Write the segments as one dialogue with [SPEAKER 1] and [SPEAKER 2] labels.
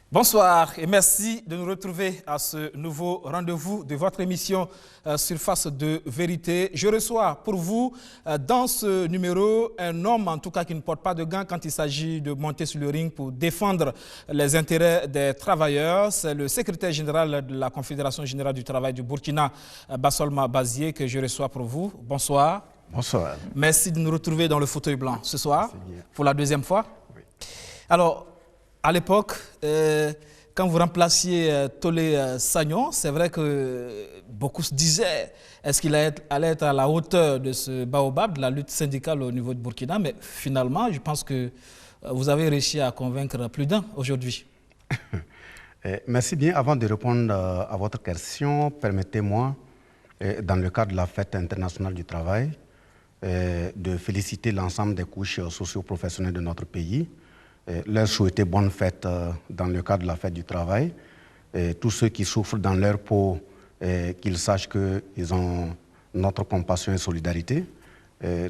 [SPEAKER 1] Bonsoir et merci de nous retrouver à ce nouveau rendez-vous de votre émission Surface de vérité. Je reçois pour vous dans ce numéro un homme en tout cas qui ne porte pas de gants quand il s'agit de monter sur le ring pour défendre les intérêts des travailleurs. C'est le secrétaire général de la Confédération générale du travail du Burkina, Bassolma Bazié, que je reçois pour vous. Bonsoir.
[SPEAKER 2] Bonsoir.
[SPEAKER 1] Merci de nous retrouver dans le fauteuil blanc ce soir pour la deuxième fois.
[SPEAKER 2] Oui.
[SPEAKER 1] Alors, à l'époque, quand vous remplaciez Tolé Sagnon, c'est vrai que beaucoup se disaient est-ce qu'il allait être à la hauteur de ce baobab de la lutte syndicale au niveau de Burkina, mais finalement, je pense que vous avez réussi à convaincre plus d'un aujourd'hui.
[SPEAKER 2] Merci bien. Avant de répondre à votre question, permettez-moi, dans le cadre de la Fête internationale du travail, de féliciter l'ensemble des couches socio-professionnelles de notre pays, leur souhaiter bonne fête dans le cadre de la fête du travail. Tous ceux qui souffrent dans leur peau, qu'ils sachent qu'ils ont notre compassion et solidarité.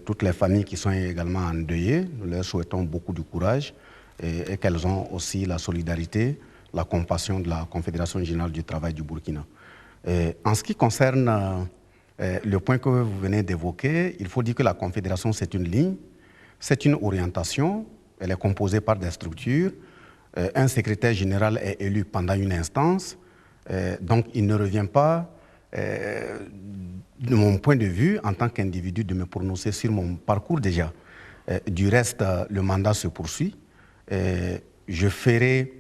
[SPEAKER 2] Toutes les familles qui sont également endeuillées, nous leur souhaitons beaucoup de courage et qu'elles ont aussi la solidarité, la compassion de la Confédération générale du travail du Burkina. En ce qui concerne le point que vous venez d'évoquer, il faut dire que la Confédération, c'est une ligne, c'est une orientation. Elle est composée par des structures. Un secrétaire général est élu pendant une instance. Donc, il ne revient pas, de mon point de vue, en tant qu'individu, de me prononcer sur mon parcours déjà. Du reste, le mandat se poursuit. Je ferai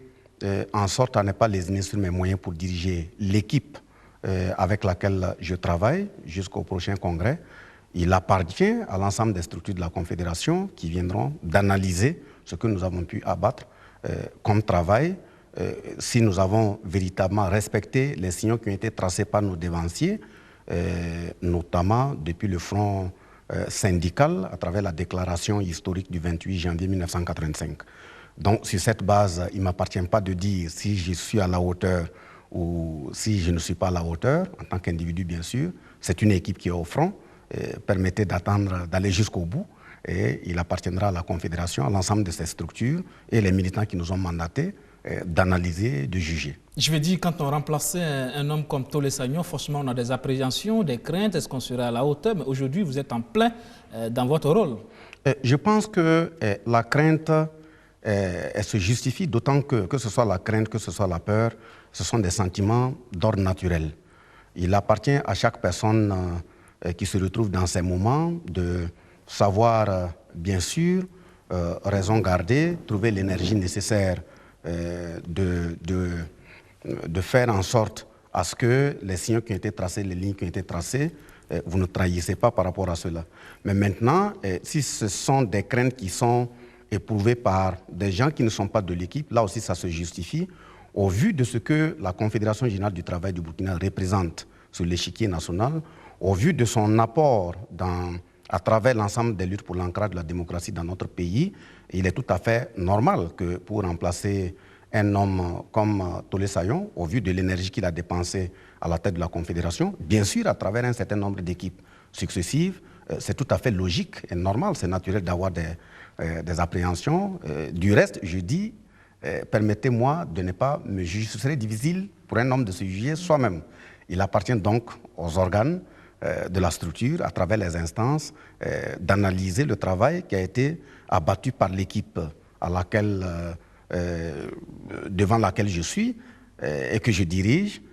[SPEAKER 2] en sorte à ne pas lésiner sur mes moyens pour diriger l'équipe avec laquelle je travaille jusqu'au prochain congrès. Il appartient à l'ensemble des structures de la Confédération qui viendront d'analyser ce que nous avons pu abattre comme travail, si nous avons véritablement respecté les signaux qui ont été tracés par nos dévanciers, notamment depuis le front syndical à travers la déclaration historique du 28 janvier 1985. Donc, sur cette base, il ne m'appartient pas de dire si je suis à la hauteur ou si je ne suis pas à la hauteur, en tant qu'individu, bien sûr. C'est une équipe qui est au front. Permettez d'attendre, d'aller jusqu'au bout et il appartiendra à la Confédération, à l'ensemble de ces structures et les militants qui nous ont mandatés d'analyser, de juger.
[SPEAKER 1] Je veux dire, quand on remplaçait un homme comme Tolé Sagnon, forcément on a des appréhensions, des craintes, est-ce qu'on serait à la hauteur? Mais aujourd'hui, vous êtes en plein dans votre rôle.
[SPEAKER 2] Je pense que la crainte, elle se justifie, d'autant que ce soit la crainte, que ce soit la peur, ce sont des sentiments d'ordre naturel. Il appartient à chaque personne qui se retrouve dans ces moments de savoir, bien sûr, raison garder, trouver l'énergie nécessaire de faire en sorte à ce que les signaux qui ont été tracés, les lignes qui ont été tracées, vous ne trahissez pas par rapport à cela. Mais maintenant, si ce sont des craintes qui sont éprouvées par des gens qui ne sont pas de l'équipe, là aussi ça se justifie, au vu de ce que la Confédération générale du travail du Burkina représente sur l'échiquier national, au vu de son apport à travers l'ensemble des luttes pour l'ancrage de la démocratie dans notre pays, il est tout à fait normal que pour remplacer un homme comme Tolé Sagnon, au vu de l'énergie qu'il a dépensée à la tête de la Confédération, bien sûr à travers un certain nombre d'équipes successives, c'est tout à fait logique et normal, c'est naturel d'avoir des appréhensions. Du reste, je dis, permettez-moi de ne pas me juger, ce serait difficile pour un homme de se juger soi-même. Il appartient donc aux organes de la structure, à travers les instances, d'analyser le travail qui a été abattu par l'équipe devant laquelle je suis et que je dirige.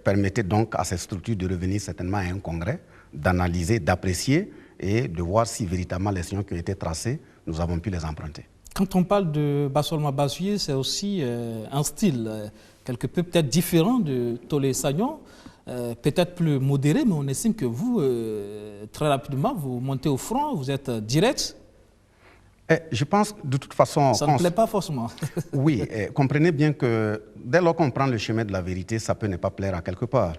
[SPEAKER 2] Permettez donc à cette structure de revenir certainement à un congrès, d'analyser, d'apprécier et de voir si véritablement les signaux qui ont été tracés, nous avons pu les emprunter.
[SPEAKER 1] Quand on parle de Bassolma Bazié, c'est aussi un style quelque peu peut-être différent de Tolé Sagnon. Peut-être plus modéré, mais on estime que vous, très rapidement, vous montez au front, vous êtes direct.
[SPEAKER 2] Je pense de toute façon...
[SPEAKER 1] Ça ne plaît pas forcément.
[SPEAKER 2] Oui, comprenez bien que dès lors qu'on prend le chemin de la vérité, ça peut ne pas plaire à quelque part.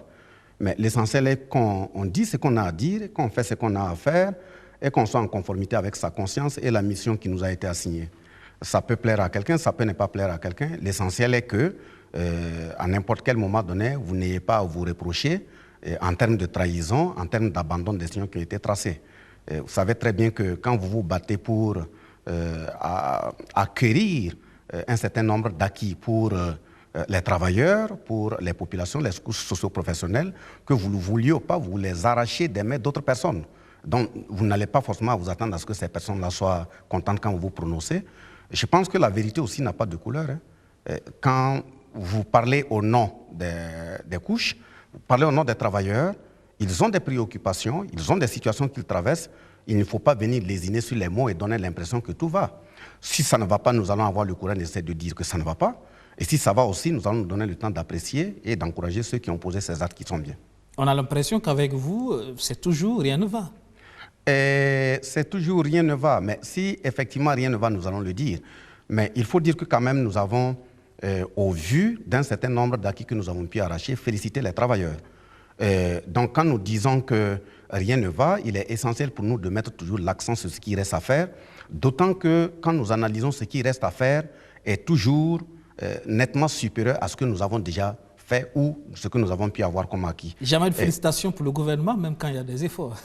[SPEAKER 2] Mais l'essentiel est qu'on dit ce qu'on a à dire, qu'on fait ce qu'on a à faire et qu'on soit en conformité avec sa conscience et la mission qui nous a été assignée. Ça peut plaire à quelqu'un, ça peut ne pas plaire à quelqu'un. L'essentiel est que à n'importe quel moment donné, vous n'ayez pas à vous reprocher en termes de trahison, en termes d'abandon des signaux qui ont été tracés. Vous savez très bien que quand vous vous battez pour acquérir un certain nombre d'acquis, pour les travailleurs, pour les populations, les couches socio-professionnelles, que vous ne vouliez pas, vous les arrachez des mains d'autres personnes. Donc, vous n'allez pas forcément vous attendre à ce que ces personnes-là soient contentes quand vous vous prononcez. Je pense que la vérité aussi n'a pas de couleur. Quand vous parlez au nom des couches, vous parlez au nom des travailleurs, ils ont des préoccupations, ils ont des situations qu'ils traversent. Il ne faut pas venir lésiner sur les mots et donner l'impression que tout va. Si ça ne va pas, nous allons avoir le courage d'essayer de dire que ça ne va pas. Et si ça va aussi, nous allons nous donner le temps d'apprécier et d'encourager ceux qui ont posé ces actes qui sont bien.
[SPEAKER 1] On a l'impression qu'avec vous, c'est toujours rien ne va.
[SPEAKER 2] C'est toujours rien ne va. Mais si effectivement rien ne va, nous allons le dire. Mais il faut dire que quand même nous avons, au vu d'un certain nombre d'acquis que nous avons pu arracher, félicité les travailleurs. Donc quand nous disons que rien ne va, il est essentiel pour nous de mettre toujours l'accent sur ce qui reste à faire, d'autant que quand nous analysons ce qui reste à faire est toujours nettement supérieur à ce que nous avons déjà fait ou ce que nous avons pu avoir comme acquis.
[SPEAKER 1] Jamais de félicitations pour le gouvernement, même quand il y a des efforts.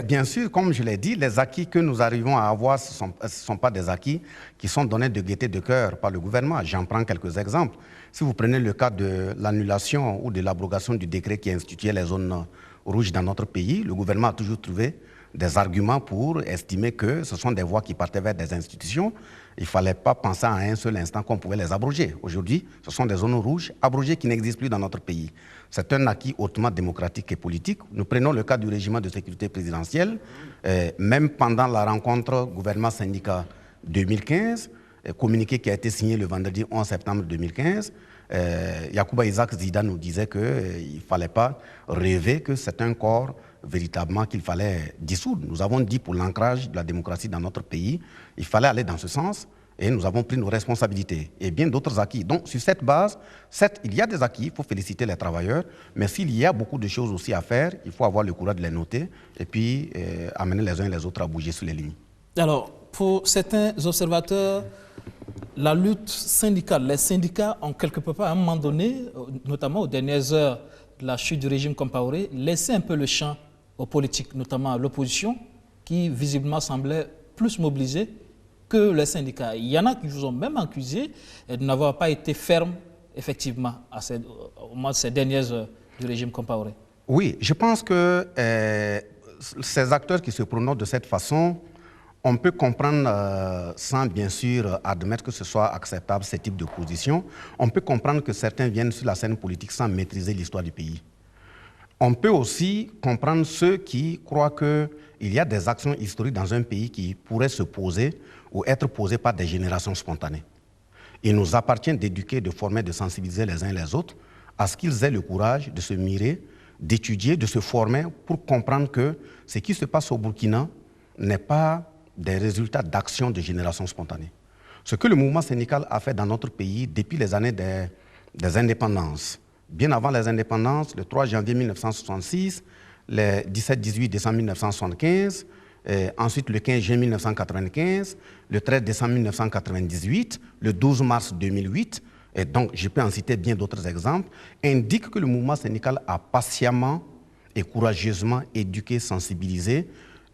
[SPEAKER 2] Bien sûr, comme je l'ai dit, les acquis que nous arrivons à avoir, ce ne sont pas des acquis qui sont donnés de gaieté de cœur par le gouvernement. J'en prends quelques exemples. Si vous prenez le cas de l'annulation ou de l'abrogation du décret qui instituait les zones rouges dans notre pays, le gouvernement a toujours trouvé des arguments pour estimer que ce sont des voies qui partaient vers des institutions. Il ne fallait pas penser à un seul instant qu'on pouvait les abroger. Aujourd'hui, ce sont des zones rouges abrogées qui n'existent plus dans notre pays. C'est un acquis hautement démocratique et politique. Nous prenons le cas du régiment de sécurité présidentielle. Même pendant la rencontre gouvernement-syndicat 2015, communiqué qui a été signé le vendredi 11 septembre 2015, Yacouba Isaac Zida nous disait qu'il ne fallait pas rêver que c'est un corps véritablement qu'il fallait dissoudre. Nous avons dit pour l'ancrage de la démocratie dans notre pays, il fallait aller dans ce sens et nous avons pris nos responsabilités et bien d'autres acquis. Donc sur cette base, certes, il y a des acquis, il faut féliciter les travailleurs, mais s'il y a beaucoup de choses aussi à faire, il faut avoir le courage de les noter et puis amener les uns et les autres à bouger sur les lignes.
[SPEAKER 1] Alors, pour certains observateurs, la lutte syndicale, les syndicats ont quelque peu à un moment donné, notamment aux dernières heures de la chute du régime Compaoré, laissé un peu le champ aux politiques, notamment à l'opposition, qui visiblement semblait plus mobilisée que les syndicats. Il y en a qui vous ont même accusé de n'avoir pas été ferme, effectivement, au moins ces dernières heures du régime Compaoré.
[SPEAKER 2] Oui, je pense que ces acteurs qui se prononcent de cette façon, on peut comprendre, sans bien sûr admettre que ce soit acceptable, ce type de position, on peut comprendre que certains viennent sur la scène politique sans maîtriser l'histoire du pays. On peut aussi comprendre ceux qui croient qu'il y a des actions historiques dans un pays qui pourraient se poser ou être posées par des générations spontanées. Il nous appartient d'éduquer, de former, de sensibiliser les uns et les autres à ce qu'ils aient le courage de se mirer, d'étudier, de se former pour comprendre que ce qui se passe au Burkina n'est pas des résultats d'actions de générations spontanées. Ce que le mouvement syndical a fait dans notre pays depuis les années des indépendances, bien avant les indépendances, le 3 janvier 1966, le 17-18 décembre 1975, ensuite le 15 juin 1995, le 13 décembre 1998, le 12 mars 2008, et donc je peux en citer bien d'autres exemples, indiquent que le mouvement syndical a patiemment et courageusement éduqué, sensibilisé,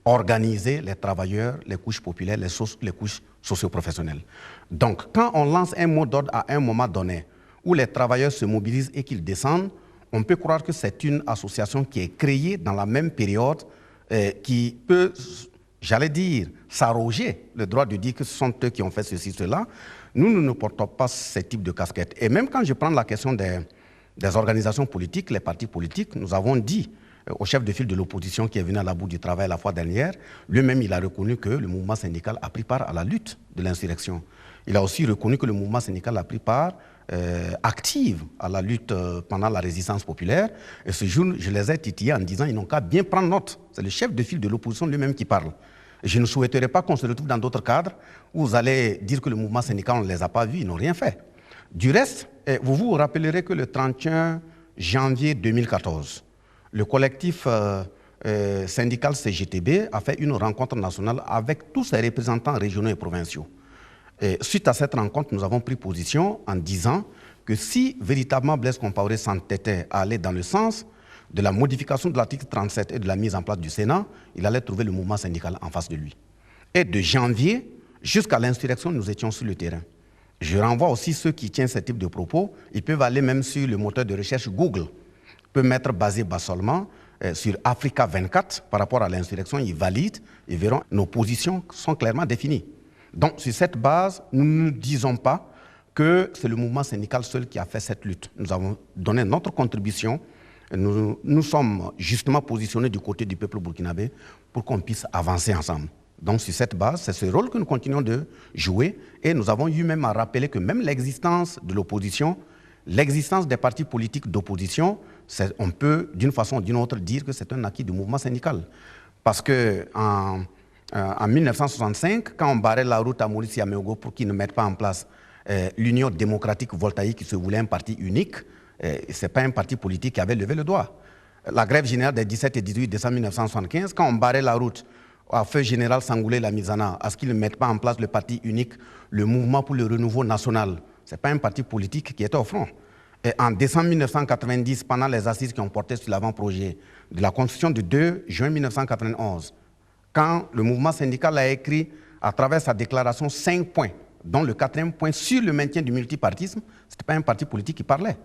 [SPEAKER 2] organisé les travailleurs, les couches populaires, les couches socio-professionnelles. Donc quand on lance un mot d'ordre à un moment donné, où les travailleurs se mobilisent et qu'ils descendent, on peut croire que c'est une association qui est créée dans la même période, qui peut, j'allais dire, s'arroger le droit de dire que ce sont eux qui ont fait ceci, cela. Nous ne portons pas ce type de casquette. Et même quand je prends la question des organisations politiques, les partis politiques, nous avons dit au chef de file de l'opposition qui est venu à la bout du travail la fois dernière, lui-même il a reconnu que le mouvement syndical a pris part à la lutte de l'insurrection. Il a aussi reconnu que le mouvement syndical a pris part active à la lutte pendant la résistance populaire. Et ce jour, je les ai titillés en disant ils n'ont qu'à bien prendre note. C'est le chef de file de l'opposition lui-même qui parle. Et je ne souhaiterais pas qu'on se retrouve dans d'autres cadres où vous allez dire que le mouvement syndical, on ne les a pas vus, ils n'ont rien fait. Du reste, vous vous rappellerez que le 31 janvier 2014, le collectif syndical CGTB a fait une rencontre nationale avec tous ses représentants régionaux et provinciaux. Et suite à cette rencontre, nous avons pris position en disant que si véritablement Blaise Compaoré s'entêtait à aller dans le sens de la modification de l'article 37 et de la mise en place du Sénat, il allait trouver le mouvement syndical en face de lui. Et de janvier jusqu'à l'insurrection, nous étions sur le terrain. Je renvoie aussi ceux qui tiennent ce type de propos, ils peuvent aller même sur le moteur de recherche Google, ils peuvent mettre basé seulement sur Africa 24 par rapport à l'insurrection, ils valident, ils verront, nos positions sont clairement définies. Donc sur cette base, nous ne disons pas que c'est le mouvement syndical seul qui a fait cette lutte. Nous avons donné notre contribution, nous sommes justement positionnés du côté du peuple burkinabé pour qu'on puisse avancer ensemble. Donc sur cette base, c'est ce rôle que nous continuons de jouer et nous avons eu même à rappeler que même l'existence de l'opposition, l'existence des partis politiques d'opposition, on peut d'une façon ou d'une autre dire que c'est un acquis du mouvement syndical. Parce qu'en 1965, quand on barrait la route à Maurice Yameogo pour qu'ils ne mettent pas en place l'Union démocratique voltaïque qui se voulait un parti unique, ce n'est pas un parti politique qui avait levé le doigt. La grève générale des 17 et 18 décembre 1975, quand on barrait la route à feu général Sangoulé Lamizana, à ce qu'ils ne mettent pas en place le parti unique, le mouvement pour le renouveau national, ce n'est pas un parti politique qui était au front. Et en décembre 1990, pendant les assises qui ont porté sur l'avant-projet de la Constitution du 2 juin 1991, quand le mouvement syndical a écrit à travers sa déclaration 5 points, dont le 4e point sur le maintien du multipartisme, ce n'était pas un parti politique qui parlait.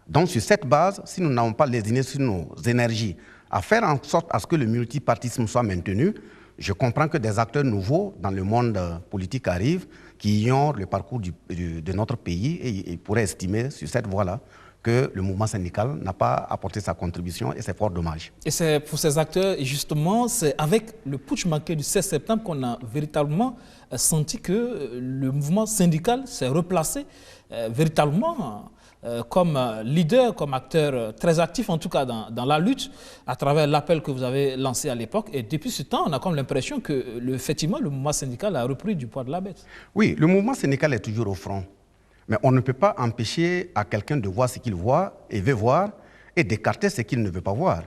[SPEAKER 2] Donc sur cette base, si nous n'avons pas lésiné sur nos énergies à faire en sorte à ce que le multipartisme soit maintenu, je comprends que des acteurs nouveaux dans le monde politique arrivent, qui ignorent le parcours de notre pays et ils pourraient estimer sur cette voie-là que le mouvement syndical n'a pas apporté sa contribution et c'est fort dommage.
[SPEAKER 1] Et c'est pour ces acteurs, et justement, c'est avec le putsch manqué du 16 septembre qu'on a véritablement senti que le mouvement syndical s'est replacé véritablement comme leader, comme acteur très actif en tout cas dans la lutte à travers l'appel que vous avez lancé à l'époque. Et depuis ce temps, on a comme l'impression que effectivement le mouvement syndical a repris du poids de la bête. Oui, le mouvement syndical est toujours au front.
[SPEAKER 2] Mais on ne peut pas empêcher à quelqu'un de voir ce qu'il voit et veut voir et d'écarter ce qu'il ne veut pas voir.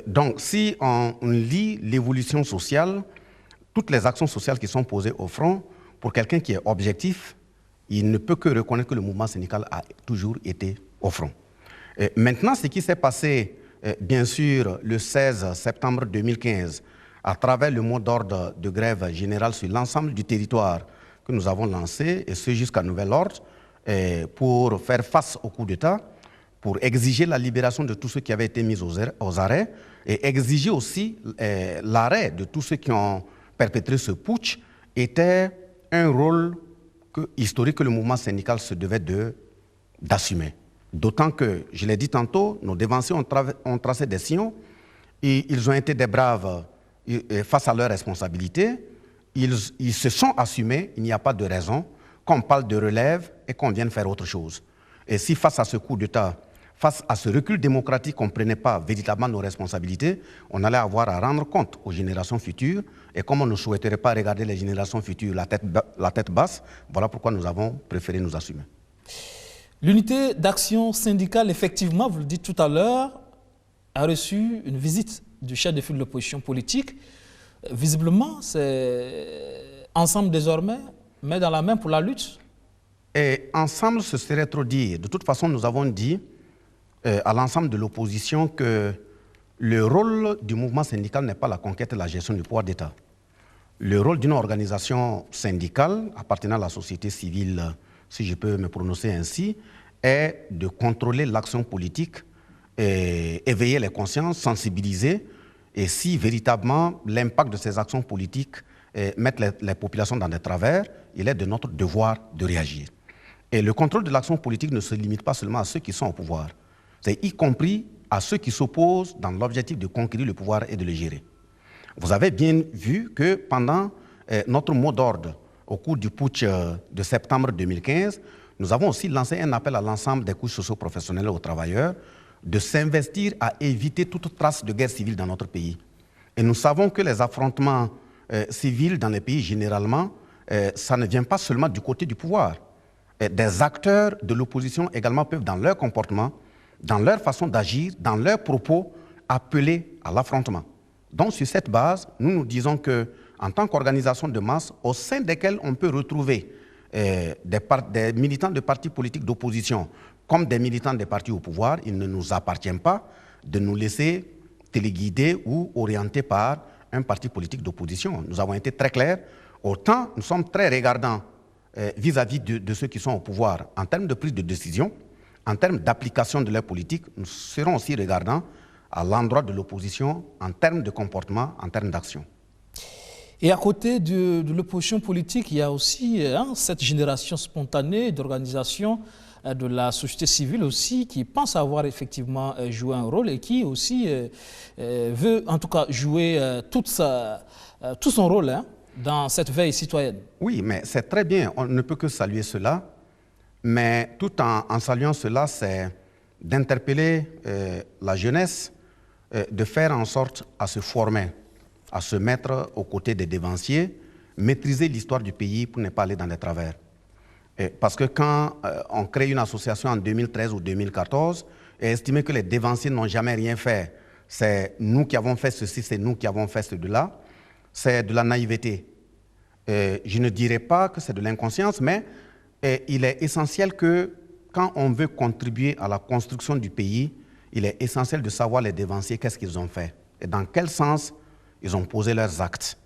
[SPEAKER 2] Donc si on lit l'évolution sociale, toutes les actions sociales qui sont posées au front, pour quelqu'un qui est objectif, il ne peut que reconnaître que le mouvement syndical a toujours été au front. Maintenant, ce qui s'est passé, bien sûr, le 16 septembre 2015, à travers le mot d'ordre de grève générale sur l'ensemble du territoire que nous avons lancé, et ce jusqu'à nouvel ordre, pour faire face au coup d'État, pour exiger la libération de tous ceux qui avaient été mis aux arrêts, et exiger aussi l'arrêt de tous ceux qui ont perpétré ce putsch, était un rôle historique que le mouvement syndical se devait d'assumer. D'autant que, je l'ai dit tantôt, nos dévanciers ont tracé des sillons et ils ont été des braves face à leurs responsabilités. Ils se sont assumés, il n'y a pas de raison qu'on parle de relève et qu'on vienne faire autre chose. Et si face à ce coup d'État, face à ce recul démocratique, on ne prenait pas véritablement nos responsabilités, on allait avoir à rendre compte aux générations futures. Et comme on ne souhaiterait pas regarder les générations futures la tête basse, voilà pourquoi nous avons préféré nous assumer.
[SPEAKER 1] L'unité d'action syndicale, effectivement, vous le dites tout à l'heure, a reçu une visite du chef de file de l'opposition politique. Visiblement, c'est ensemble désormais, main dans la main pour la lutte.
[SPEAKER 2] Et ensemble, ce serait trop dire. De toute façon, nous avons dit à l'ensemble de l'opposition que le rôle du mouvement syndical n'est pas la conquête et la gestion du pouvoir d'État. Le rôle d'une organisation syndicale appartenant à la société civile, si je peux me prononcer ainsi, est de contrôler l'action politique, éveiller les consciences, sensibiliser, et si véritablement l'impact de ces actions politiques met les populations dans des travers, il est de notre devoir de réagir. Et le contrôle de l'action politique ne se limite pas seulement à ceux qui sont au pouvoir, c'est y compris à ceux qui s'opposent dans l'objectif de conquérir le pouvoir et de le gérer. Vous avez bien vu que pendant notre mot d'ordre, au cours du putsch de septembre 2015, nous avons aussi lancé un appel à l'ensemble des couches socio-professionnelles et aux travailleurs de s'investir à éviter toute trace de guerre civile dans notre pays. Et nous savons que les affrontements civils dans les pays, généralement, ça ne vient pas seulement du côté du pouvoir. Des acteurs de l'opposition également peuvent, dans leur comportement, dans leur façon d'agir, dans leurs propos, appeler à l'affrontement. Donc, sur cette base, nous disons qu'en tant qu'organisation de masse, au sein desquelles on peut retrouver des militants de partis politiques d'opposition comme des militants des partis au pouvoir, il ne nous appartient pas de nous laisser téléguider ou orienter par un parti politique d'opposition. Nous avons été très clairs. Autant nous sommes très regardants vis-à-vis de ceux qui sont au pouvoir, en termes de prise de décision, en termes d'application de leur politique, nous serons aussi regardants à l'endroit de l'opposition en termes de comportement, en termes d'action.
[SPEAKER 1] Et à côté de l'opposition politique, il y a aussi cette génération spontanée d'organisations de la société civile aussi qui pense avoir effectivement joué un rôle et qui aussi veut en tout cas jouer tout son rôle dans cette veille citoyenne.
[SPEAKER 2] Oui, mais c'est très bien, on ne peut que saluer cela, mais tout en saluant cela, c'est d'interpeller la jeunesse, de faire en sorte à se former, à se mettre aux côtés des dévanciers, maîtriser l'histoire du pays pour ne pas aller dans les travers. Parce que quand on crée une association en 2013 ou 2014 et estimer que les dévanciers n'ont jamais rien fait, c'est nous qui avons fait ceci, c'est nous qui avons fait cela, c'est de la naïveté. Je ne dirais pas que c'est de l'inconscience, mais il est essentiel que quand on veut contribuer à la construction du pays, il est essentiel de savoir les dévanciers, qu'est-ce qu'ils ont fait et dans quel sens ils ont posé leurs actes,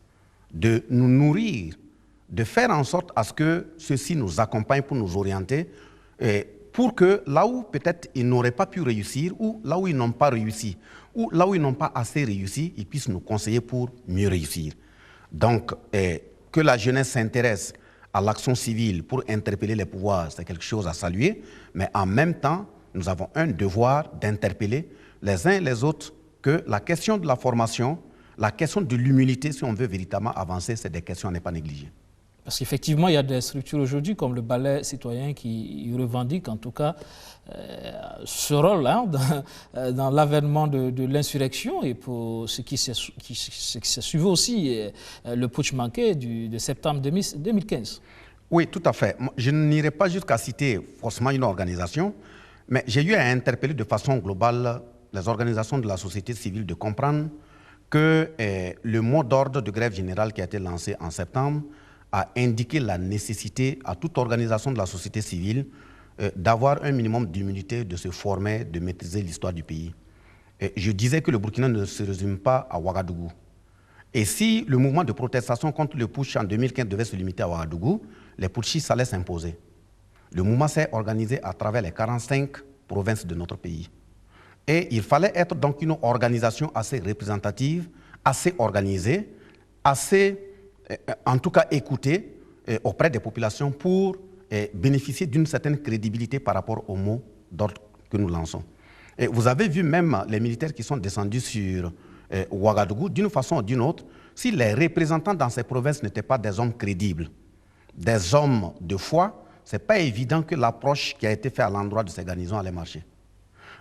[SPEAKER 2] de nous nourrir, de faire en sorte à ce que ceux-ci nous accompagnent pour nous orienter, pour que là où peut-être ils n'auraient pas pu réussir, ou là où ils n'ont pas réussi, ou là où ils n'ont pas assez réussi, ils puissent nous conseiller pour mieux réussir. Donc, que la jeunesse s'intéresse à l'action civile pour interpeller les pouvoirs, c'est quelque chose à saluer, mais en même temps, nous avons un devoir d'interpeller les uns et les autres que la question de la formation, la question de l'humilité, si on veut véritablement avancer, c'est des questions à ne pas négliger.
[SPEAKER 1] Parce qu'effectivement, il y a des structures aujourd'hui comme le Balai citoyen qui revendiquent en tout cas ce rôle dans l'avènement de l'insurrection et pour ce qui s'est suivi aussi, le putsch manqué de septembre 2015.
[SPEAKER 2] Oui, tout à fait. Je n'irai pas jusqu'à citer forcément une organisation, mais j'ai eu à interpeller de façon globale les organisations de la société civile de comprendre que le mot d'ordre de grève générale qui a été lancé en septembre a indiqué la nécessité à toute organisation de la société civile d'avoir un minimum d'humilité, de se former, de maîtriser l'histoire du pays. Je disais que le Burkina ne se résume pas à Ouagadougou. Et si le mouvement de protestation contre le putsch en 2015 devait se limiter à Ouagadougou, les putschistes allaient s'imposer. Le mouvement s'est organisé à travers les 45 provinces de notre pays. Et il fallait être donc une organisation assez représentative, assez organisée, assez, en tout cas écoutée auprès des populations pour bénéficier d'une certaine crédibilité par rapport aux mots d'ordre que nous lançons. Et vous avez vu même les militaires qui sont descendus sur Ouagadougou, d'une façon ou d'une autre, si les représentants dans ces provinces n'étaient pas des hommes crédibles, des hommes de foi, ce n'est pas évident que l'approche qui a été faite à l'endroit de ces garnisons allait marcher.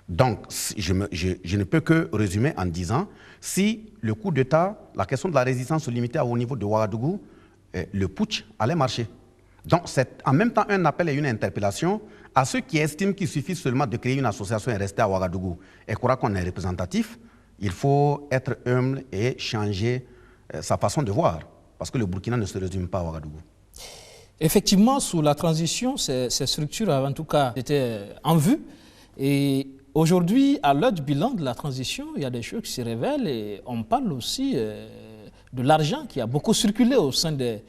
[SPEAKER 2] Donc, je ne peux que résumer en disant, si le coup d'État, la question de la résistance se limitait au niveau de Ouagadougou, le putsch allait marcher. Donc, c'est en même temps un appel et une interpellation à ceux qui estiment qu'il suffit seulement de créer une association et rester à Ouagadougou et croire qu'on est représentatif. Il faut être humble et changer sa façon de voir, parce que le Burkina ne se résume pas à Ouagadougou.
[SPEAKER 1] Effectivement, sous la transition, ces structures, en tout cas, étaient en vue. Et aujourd'hui, à l'heure du bilan de la transition, il y a des choses qui se révèlent et on parle aussi de l'argent qui a beaucoup circulé au sein des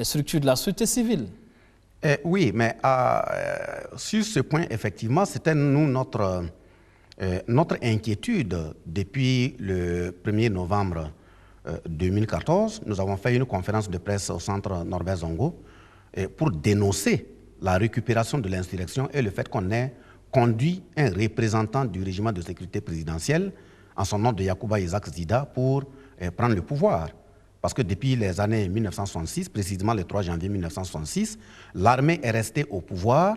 [SPEAKER 1] structures de la société civile.
[SPEAKER 2] Oui, mais sur ce point, effectivement, c'était nous notre inquiétude depuis le 1er novembre 2014. Nous avons fait une conférence de presse au centre Norbert Zongo pour dénoncer la récupération de l'insurrection et le fait qu'on ait conduit un représentant du régiment de sécurité présidentielle en son nom de Yacouba Isaac Zida pour prendre le pouvoir. Parce que depuis les années 1966, précisément le 3 janvier 1966, l'armée est restée au pouvoir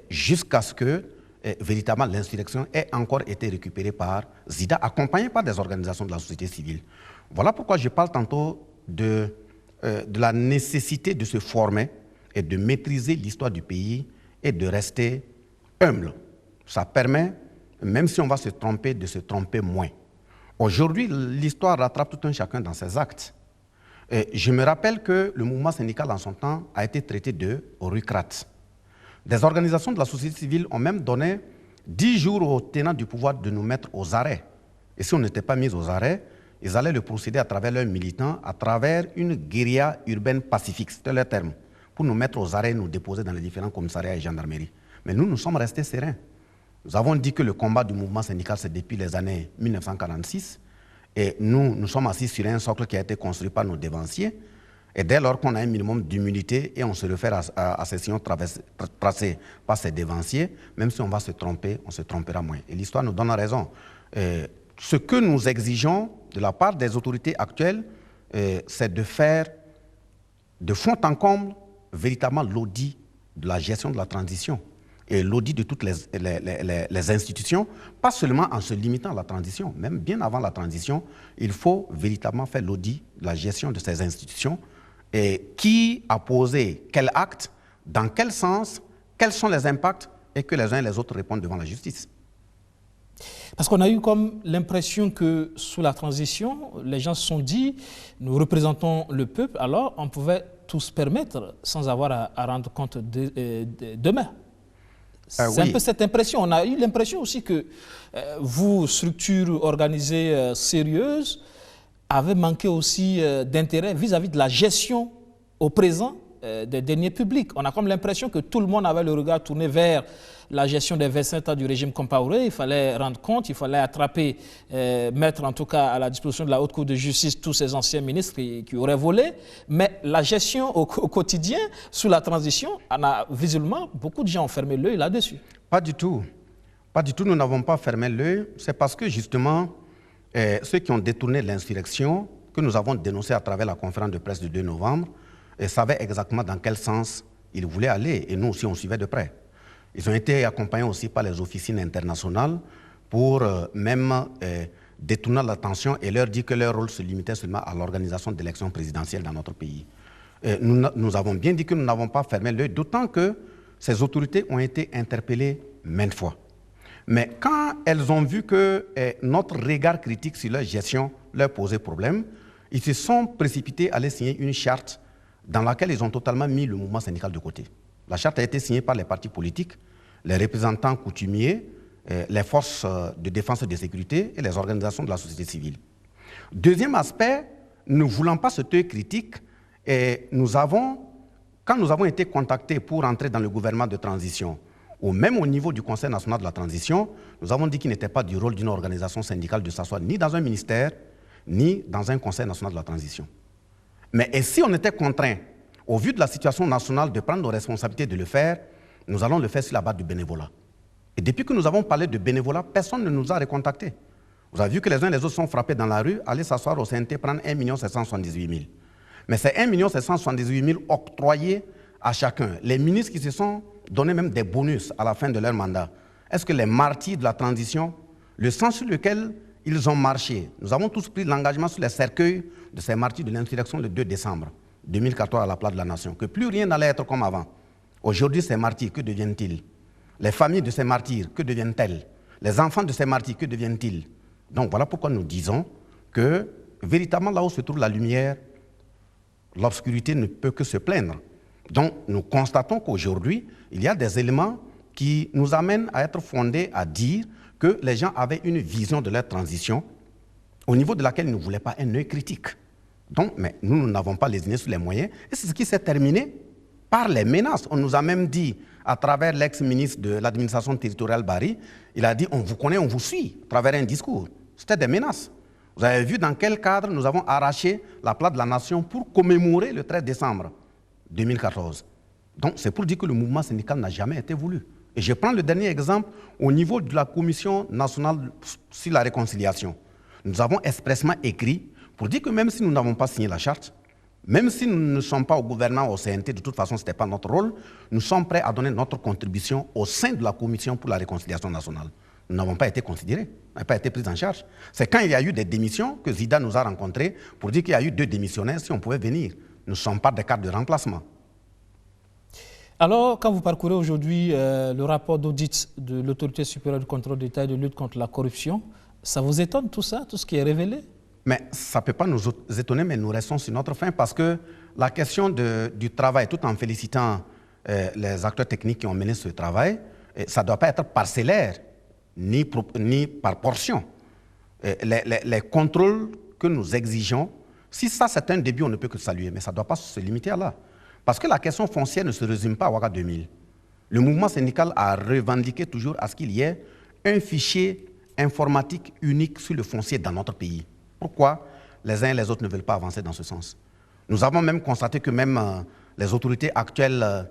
[SPEAKER 2] jusqu'à ce que véritablement l'insurrection ait encore été récupérée par Zida, accompagnée par des organisations de la société civile. Voilà pourquoi je parle tantôt de la nécessité de se former et de maîtriser l'histoire du pays et de rester humble. Ça permet, même si on va se tromper, de se tromper moins. Aujourd'hui, l'histoire rattrape tout un chacun dans ses actes. Je me rappelle que le mouvement syndical en son temps a été traité de rucrate. Des organisations de la société civile ont même donné 10 jours aux tenants du pouvoir de nous mettre aux arrêts. Et si on n'était pas mis aux arrêts, ils allaient le procéder à travers leurs militants, à travers une guérilla urbaine pacifique, c'était leur terme. pour nous mettre aux arrêts, nous déposer dans les différents commissariats et gendarmeries. Mais nous sommes restés sereins. Nous avons dit que le combat du mouvement syndical, c'est depuis les années 1946. Et nous sommes assis sur un socle qui a été construit par nos dévanciers. Et dès lors qu'on a un minimum d'humilité et on se réfère à ces sillons tracés par ces dévanciers, même si on va se tromper, on se trompera moins. Et l'histoire nous donne raison. Ce que nous exigeons de la part des autorités actuelles, c'est de faire de fond en comble véritablement l'audit de la gestion de la transition et l'audit de toutes les institutions, pas seulement en se limitant à la transition, même bien avant la transition, il faut véritablement faire l'audit de la gestion de ces institutions et qui a posé quel acte, dans quel sens, quels sont les impacts et que les uns et les autres répondent devant la justice.
[SPEAKER 1] Parce qu'on a eu comme l'impression que sous la transition, les gens se sont dit, nous représentons le peuple, alors on pouvait tout se permettre sans avoir à rendre compte demain. C'est oui. Un peu cette impression. On a eu l'impression aussi que vous, structures organisées sérieuses, avez manqué aussi d'intérêt vis-à-vis de la gestion au présent des deniers publics. On a comme l'impression que tout le monde avait le regard tourné vers la gestion des 25 ans du régime Compaoré. Il fallait rendre compte, il fallait attraper, mettre en tout cas à la disposition de la Haute Cour de justice tous ces anciens ministres qui auraient volé. Mais la gestion au quotidien, sous la transition, on a visiblement, beaucoup de gens ont fermé l'œil là-dessus.
[SPEAKER 2] Pas du tout. Pas du tout, nous n'avons pas fermé l'œil. C'est parce que justement, ceux qui ont détourné l'insurrection, que nous avons dénoncé à travers la conférence de presse du 2 novembre, savaient exactement dans quel sens ils voulaient aller. Et nous aussi, on suivait de près. Ils ont été accompagnés aussi par les officines internationales pour même détourner l'attention et leur dire que leur rôle se limitait seulement à l'organisation d'élections présidentielles dans notre pays. Nous avons bien dit que nous n'avons pas fermé l'œil, d'autant que ces autorités ont été interpellées maintes fois. Mais quand elles ont vu que notre regard critique sur leur gestion leur posait problème, ils se sont précipités à aller signer une charte dans laquelle ils ont totalement mis le mouvement syndical de côté. La charte a été signée par les partis politiques, les représentants coutumiers, les forces de défense et de sécurité et les organisations de la société civile. Deuxième aspect, ne voulant pas ce œil critique, quand nous avons été contactés pour entrer dans le gouvernement de transition, ou même au niveau du Conseil national de la transition, nous avons dit qu'il n'était pas du rôle d'une organisation syndicale de s'asseoir ni dans un ministère, ni dans un Conseil national de la transition. Mais et si on était contraint, au vu de la situation nationale, de prendre nos responsabilités de le faire, nous allons le faire sur la base du bénévolat. Et depuis que nous avons parlé de bénévolat, personne ne nous a recontactés. Vous avez vu que les uns et les autres sont frappés dans la rue, aller s'asseoir au CNT, prendre 1 778 000. Mais c'est 1 778 000 octroyés à chacun. Les ministres qui se sont donné même des bonus à la fin de leur mandat. Est-ce que les martyrs de la transition, le sens sur lequel ils ont marché, nous avons tous pris l'engagement sur les cercueils de ces martyrs de l'insurrection le 2 décembre 2014 à la place de la Nation, que plus rien n'allait être comme avant. Aujourd'hui, ces martyrs, que deviennent-ils? Les familles de ces martyrs, que deviennent-elles? Les enfants de ces martyrs, que deviennent-ils? Donc voilà pourquoi nous disons que véritablement là où se trouve la lumière, l'obscurité ne peut que se plaindre. Donc nous constatons qu'aujourd'hui, il y a des éléments qui nous amènent à être fondés à dire que les gens avaient une vision de leur transition au niveau de laquelle ils ne voulaient pas un œil critique. Donc, mais nous n'avons pas lésiné sur les moyens. Et c'est ce qui s'est terminé par les menaces. On nous a même dit, à travers l'ex-ministre de l'administration territoriale Barry, il a dit « on vous connaît, on vous suit » à travers un discours. C'était des menaces. Vous avez vu dans quel cadre nous avons arraché la place de la Nation pour commémorer le 13 décembre 2014. Donc, c'est pour dire que le mouvement syndical n'a jamais été voulu. Et je prends le dernier exemple au niveau de la Commission nationale sur la réconciliation. Nous avons expressément écrit pour dire que même si nous n'avons pas signé la charte, même si nous ne sommes pas au gouvernement, au CNT, de toute façon, ce n'était pas notre rôle, nous sommes prêts à donner notre contribution au sein de la Commission pour la réconciliation nationale. Nous n'avons pas été considérés, nous n'avons pas été pris en charge. C'est quand il y a eu des démissions que Zida nous a rencontrés pour dire qu'il y a eu 2 démissionnaires, si on pouvait venir. Nous ne sommes pas des cartes de remplacement.
[SPEAKER 1] Alors, quand vous parcourez aujourd'hui le rapport d'audit de l'Autorité supérieure du contrôle d'État et de lutte contre la corruption, ça vous étonne tout ça, tout ce qui est révélé? Mais
[SPEAKER 2] ça ne peut pas nous étonner, mais nous restons sur notre faim parce que la question du travail, tout en félicitant les acteurs techniques qui ont mené ce travail, ça ne doit pas être parcellaire, ni par portion. Les contrôles que nous exigeons, si ça c'est un début, on ne peut que saluer, mais ça ne doit pas se limiter à là. Parce que la question foncière ne se résume pas à Ouaga 2000. Le mouvement syndical a revendiqué toujours à ce qu'il y ait un fichier informatique unique sur le foncier dans notre pays. Pourquoi les uns et les autres ne veulent pas avancer dans ce sens? Nous avons même constaté que même les autorités actuelles,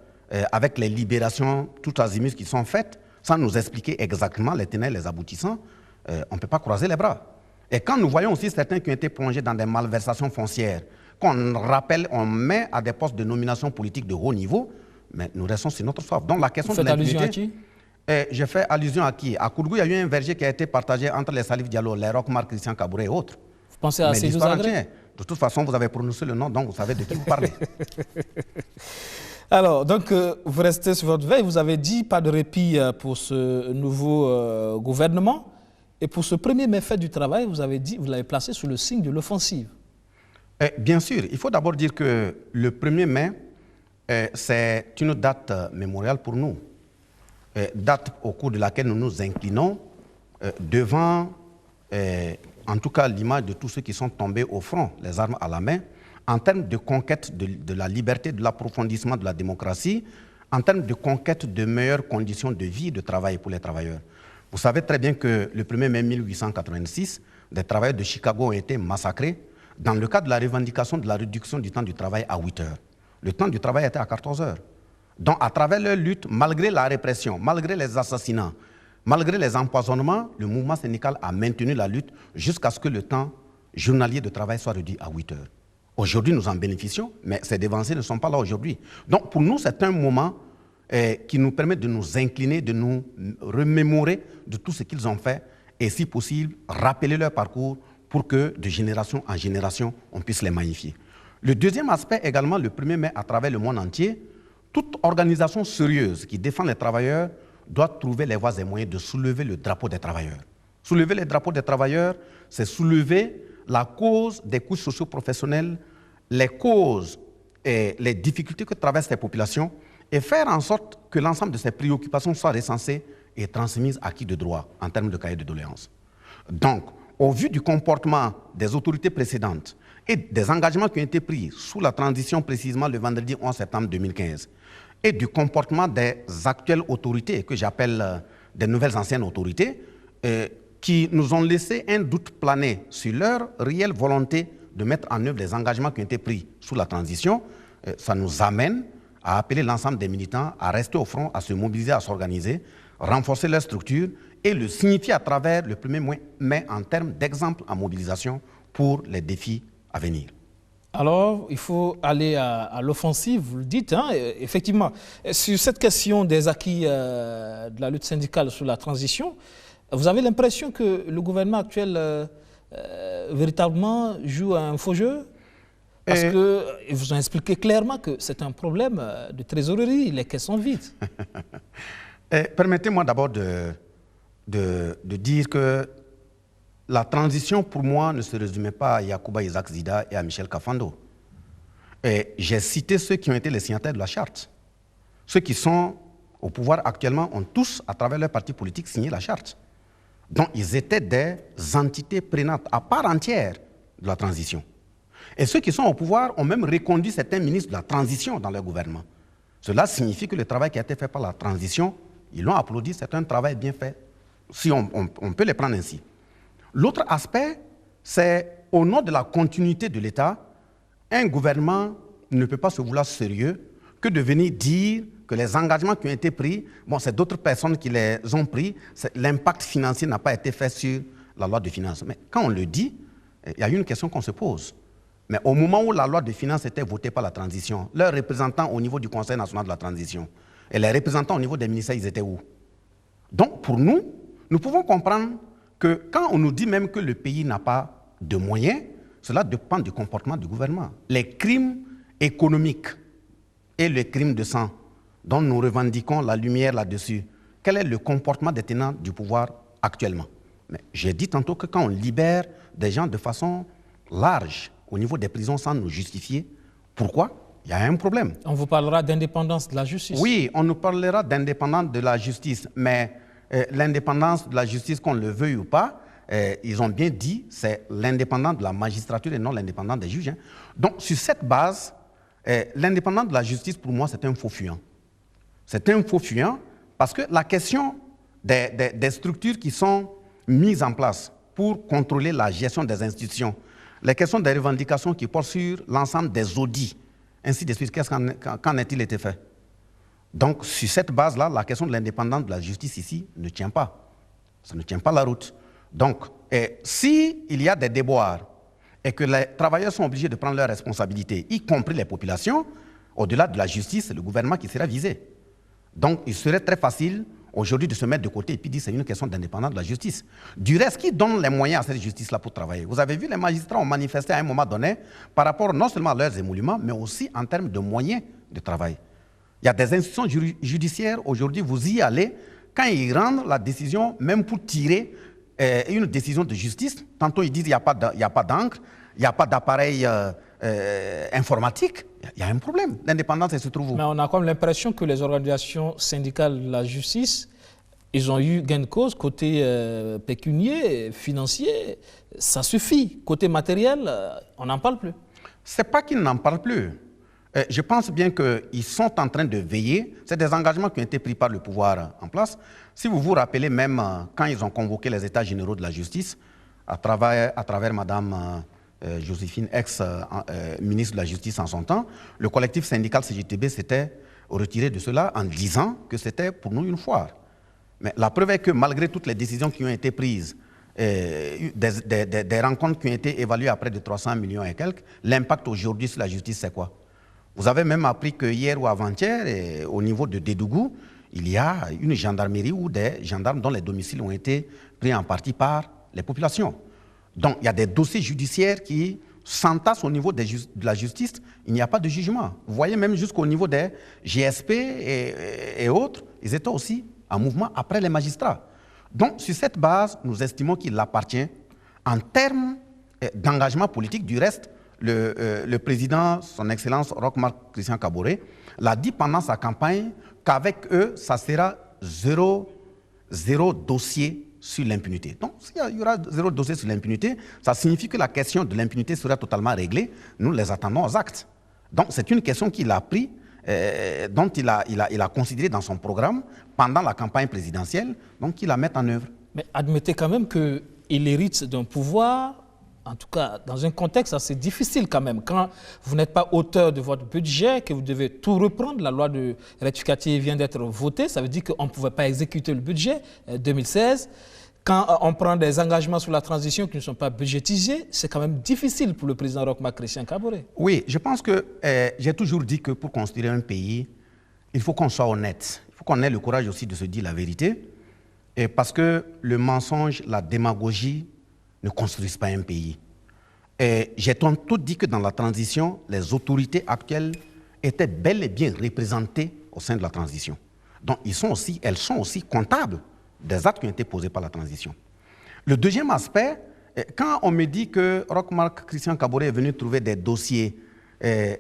[SPEAKER 2] avec les libérations tout azimuts qui sont faites, sans nous expliquer exactement les tenants et les aboutissants, on ne peut pas croiser les bras. Et quand nous voyons aussi certains qui ont été plongés dans des malversations foncières, qu'on rappelle, on met à des postes de nomination politique de haut niveau, mais nous restons sur notre soif. Donc la question de l'impunité...
[SPEAKER 1] Vous faites allusion à qui?
[SPEAKER 2] Je fais allusion à qui? À Kourgou, il y a eu un verger qui a été partagé entre les Salif Diallo, les Rochmar, Christian Kabouré et autres.
[SPEAKER 1] Vous pensez à Sédou Zagré?
[SPEAKER 2] De toute façon, vous avez prononcé le nom, donc vous savez de qui vous parlez.
[SPEAKER 1] Alors, donc, vous restez sur votre veille. Vous avez dit pas de répit pour ce nouveau gouvernement. Et pour ce premier méfait du travail, vous avez dit, vous l'avez placé sous le signe de l'offensive.
[SPEAKER 2] Bien sûr, il faut d'abord dire que le 1er mai, c'est une date mémoriale pour nous. Date au cours de laquelle nous nous inclinons devant, en tout cas, l'image de tous ceux qui sont tombés au front, les armes à la main, en termes de conquête de la liberté, de l'approfondissement de la démocratie, en termes de conquête de meilleures conditions de vie et de travail pour les travailleurs. Vous savez très bien que le 1er mai 1886, des travailleurs de Chicago ont été massacrés dans le cadre de la revendication de la réduction du temps du travail à 8 heures. Le temps du travail était à 14 heures. Donc, à travers leur lutte, malgré la répression, malgré les assassinats, malgré les empoisonnements, le mouvement syndical a maintenu la lutte jusqu'à ce que le temps journalier de travail soit réduit à 8 heures. Aujourd'hui, nous en bénéficions, mais ces dévancés ne sont pas là aujourd'hui. Donc, pour nous, c'est un moment qui nous permet de nous incliner, de nous remémorer de tout ce qu'ils ont fait et, si possible, rappeler leur parcours pour que, de génération en génération, on puisse les magnifier. Le deuxième aspect, également, le 1er mai, à travers le monde entier, toute organisation sérieuse qui défend les travailleurs doit trouver les voies et moyens de soulever le drapeau des travailleurs. Soulever le drapeau des travailleurs, c'est soulever la cause des couches socio-professionnelles, les causes et les difficultés que traversent les populations et faire en sorte que l'ensemble de ces préoccupations soient recensées et transmises à qui de droit en termes de cahier de doléances. Donc, au vu du comportement des autorités précédentes et des engagements qui ont été pris sous la transition précisément le vendredi 11 septembre 2015 et du comportement des actuelles autorités, que j'appelle des nouvelles anciennes autorités, qui nous ont laissé un doute planer sur leur réelle volonté de mettre en œuvre les engagements qui ont été pris sous la transition, ça nous amène à appeler l'ensemble des militants à rester au front, à se mobiliser, à s'organiser, renforcer leur structure et le signifier à travers le 1er mai en termes d'exemple en mobilisation pour les défis à venir.
[SPEAKER 1] Alors, il faut aller à l'offensive, vous le dites, hein, effectivement. Sur cette question des acquis de la lutte syndicale sous la transition, vous avez l'impression que le gouvernement actuel véritablement joue un faux jeu? Parce qu'ils vous ont expliqué clairement que c'est un problème de trésorerie, les caisses sont vides.
[SPEAKER 2] Permettez-moi d'abord de dire que la transition, pour moi, ne se résumait pas à Yacouba Isaac Zida et à Michel Kafando. J'ai cité ceux qui ont été les signataires de la charte. Ceux qui sont au pouvoir actuellement ont tous, à travers leur parti politique, signé la charte. Donc, ils étaient des entités prenantes à part entière de la transition. Et ceux qui sont au pouvoir ont même reconduit certains ministres de la transition dans leur gouvernement. Cela signifie que le travail qui a été fait par la transition, ils l'ont applaudi, c'est un travail bien fait, si on peut les prendre ainsi. L'autre aspect, c'est au nom de la continuité de l'État, un gouvernement ne peut pas se vouloir sérieux que de venir dire que les engagements qui ont été pris, bon, c'est d'autres personnes qui les ont pris, l'impact financier n'a pas été fait sur la loi de finances. Mais quand on le dit, il y a une question qu'on se pose. Mais au moment où la loi de finances était votée par la transition, leurs représentants au niveau du Conseil national de la transition et les représentants au niveau des ministères, ils étaient où? Donc, pour nous, nous pouvons comprendre que quand on nous dit même que le pays n'a pas de moyens, cela dépend du comportement du gouvernement. Les crimes économiques et les crimes de sang dont nous revendiquons la lumière là-dessus, quel est le comportement des tenants du pouvoir actuellement? Mais j'ai dit tantôt que quand on libère des gens de façon large au niveau des prisons sans nous justifier, pourquoi? Il y a un problème.
[SPEAKER 1] On vous parlera d'indépendance de la justice.
[SPEAKER 2] Oui, on nous parlera d'indépendance de la justice, mais l'indépendance de la justice, qu'on le veuille ou pas, ils ont bien dit, c'est l'indépendance de la magistrature et non l'indépendance des juges. Hein. Donc, sur cette base, L'indépendance de la justice, pour moi, c'est un faux fuyant. C'est un faux fuyant parce que la question des structures qui sont mises en place pour contrôler la gestion des institutions, les questions des revendications qui portent sur l'ensemble des audits, ainsi de suite, qu'en a-t-il été fait? Donc, sur cette base-là, la question de l'indépendance de la justice ici ne tient pas. Ça ne tient pas la route. Donc, s'il y a des déboires et que les travailleurs sont obligés de prendre leurs responsabilités, y compris les populations, au-delà de la justice, c'est le gouvernement qui sera visé. Donc, il serait très facile aujourd'hui de se mettre de côté et puis dire que c'est une question d'indépendance de la justice. Du reste, qui donne les moyens à cette justice-là pour travailler? Vous avez vu, les magistrats ont manifesté à un moment donné par rapport non seulement à leurs émoluments, mais aussi en termes de moyens de travail. Il y a des institutions judiciaires, aujourd'hui, vous y allez, quand ils rendent la décision, même pour tirer une décision de justice, tantôt ils disent qu'il n'y a pas d'encre, il n'y a pas d'appareil informatique, il y a un problème. L'indépendance, elle se trouve où?
[SPEAKER 1] Mais on a comme l'impression que les organisations syndicales de la justice, ils ont eu gain de cause côté pécunier, financier, ça suffit. Côté matériel, on n'en parle plus.
[SPEAKER 2] Ce n'est pas qu'ils n'en parlent plus. Je pense bien qu'ils sont en train de veiller. C'est des engagements qui ont été pris par le pouvoir en place. Si vous vous rappelez même quand ils ont convoqué les États généraux de la justice, à travers Mme Joséphine, ex-ministre de la Justice en son temps, le collectif syndical CGTB s'était retiré de cela en disant que c'était pour nous une foire. Mais la preuve est que malgré toutes les décisions qui ont été prises, des rencontres qui ont été évaluées à près de 300 millions et quelques, l'impact aujourd'hui sur la justice, c'est quoi? Vous avez même appris que hier ou avant-hier, au niveau de Dédougou, il y a une gendarmerie ou des gendarmes dont les domiciles ont été pris en partie par les populations. Donc, il y a des dossiers judiciaires qui s'entassent au niveau de la justice, il n'y a pas de jugement. Vous voyez, même jusqu'au niveau des GSP et autres, ils étaient aussi en mouvement après les magistrats. Donc, sur cette base, nous estimons qu'il appartient, en termes d'engagement politique, du reste, le président, son Excellence Roch-Marc Christian Kaboré, l'a dit pendant sa campagne qu'avec eux, ça sera zéro dossier sur l'impunité. Donc, s'il y aura zéro dossier sur l'impunité, ça signifie que la question de l'impunité sera totalement réglée. Nous les attendons aux actes. Donc, c'est une question qu'il a pris, dont il a considéré dans son programme pendant la campagne présidentielle, donc il la met en œuvre.
[SPEAKER 1] Mais admettez quand même qu'il hérite d'un pouvoir, en tout cas dans un contexte assez difficile quand même. Quand vous n'êtes pas auteur de votre budget, que vous devez tout reprendre, la loi de rectificative vient d'être votée, ça veut dire qu'on ne pouvait pas exécuter le budget 2016. Quand on prend des engagements sur la transition qui ne sont pas budgétisés, c'est quand même difficile pour le président Roch-Marc Christian Kaboré.
[SPEAKER 2] Oui, je pense que j'ai toujours dit que pour construire un pays, il faut qu'on soit honnête. Il faut qu'on ait le courage aussi de se dire la vérité. Et parce que le mensonge, la démagogie ne construisent pas un pays. Et j'ai tantôt dit que dans la transition, les autorités actuelles étaient bel et bien représentées au sein de la transition. Donc elles sont aussi comptables des actes qui ont été posés par la transition. Le deuxième aspect, quand on me dit que Roch-Marc Christian Kaboré est venu trouver des dossiers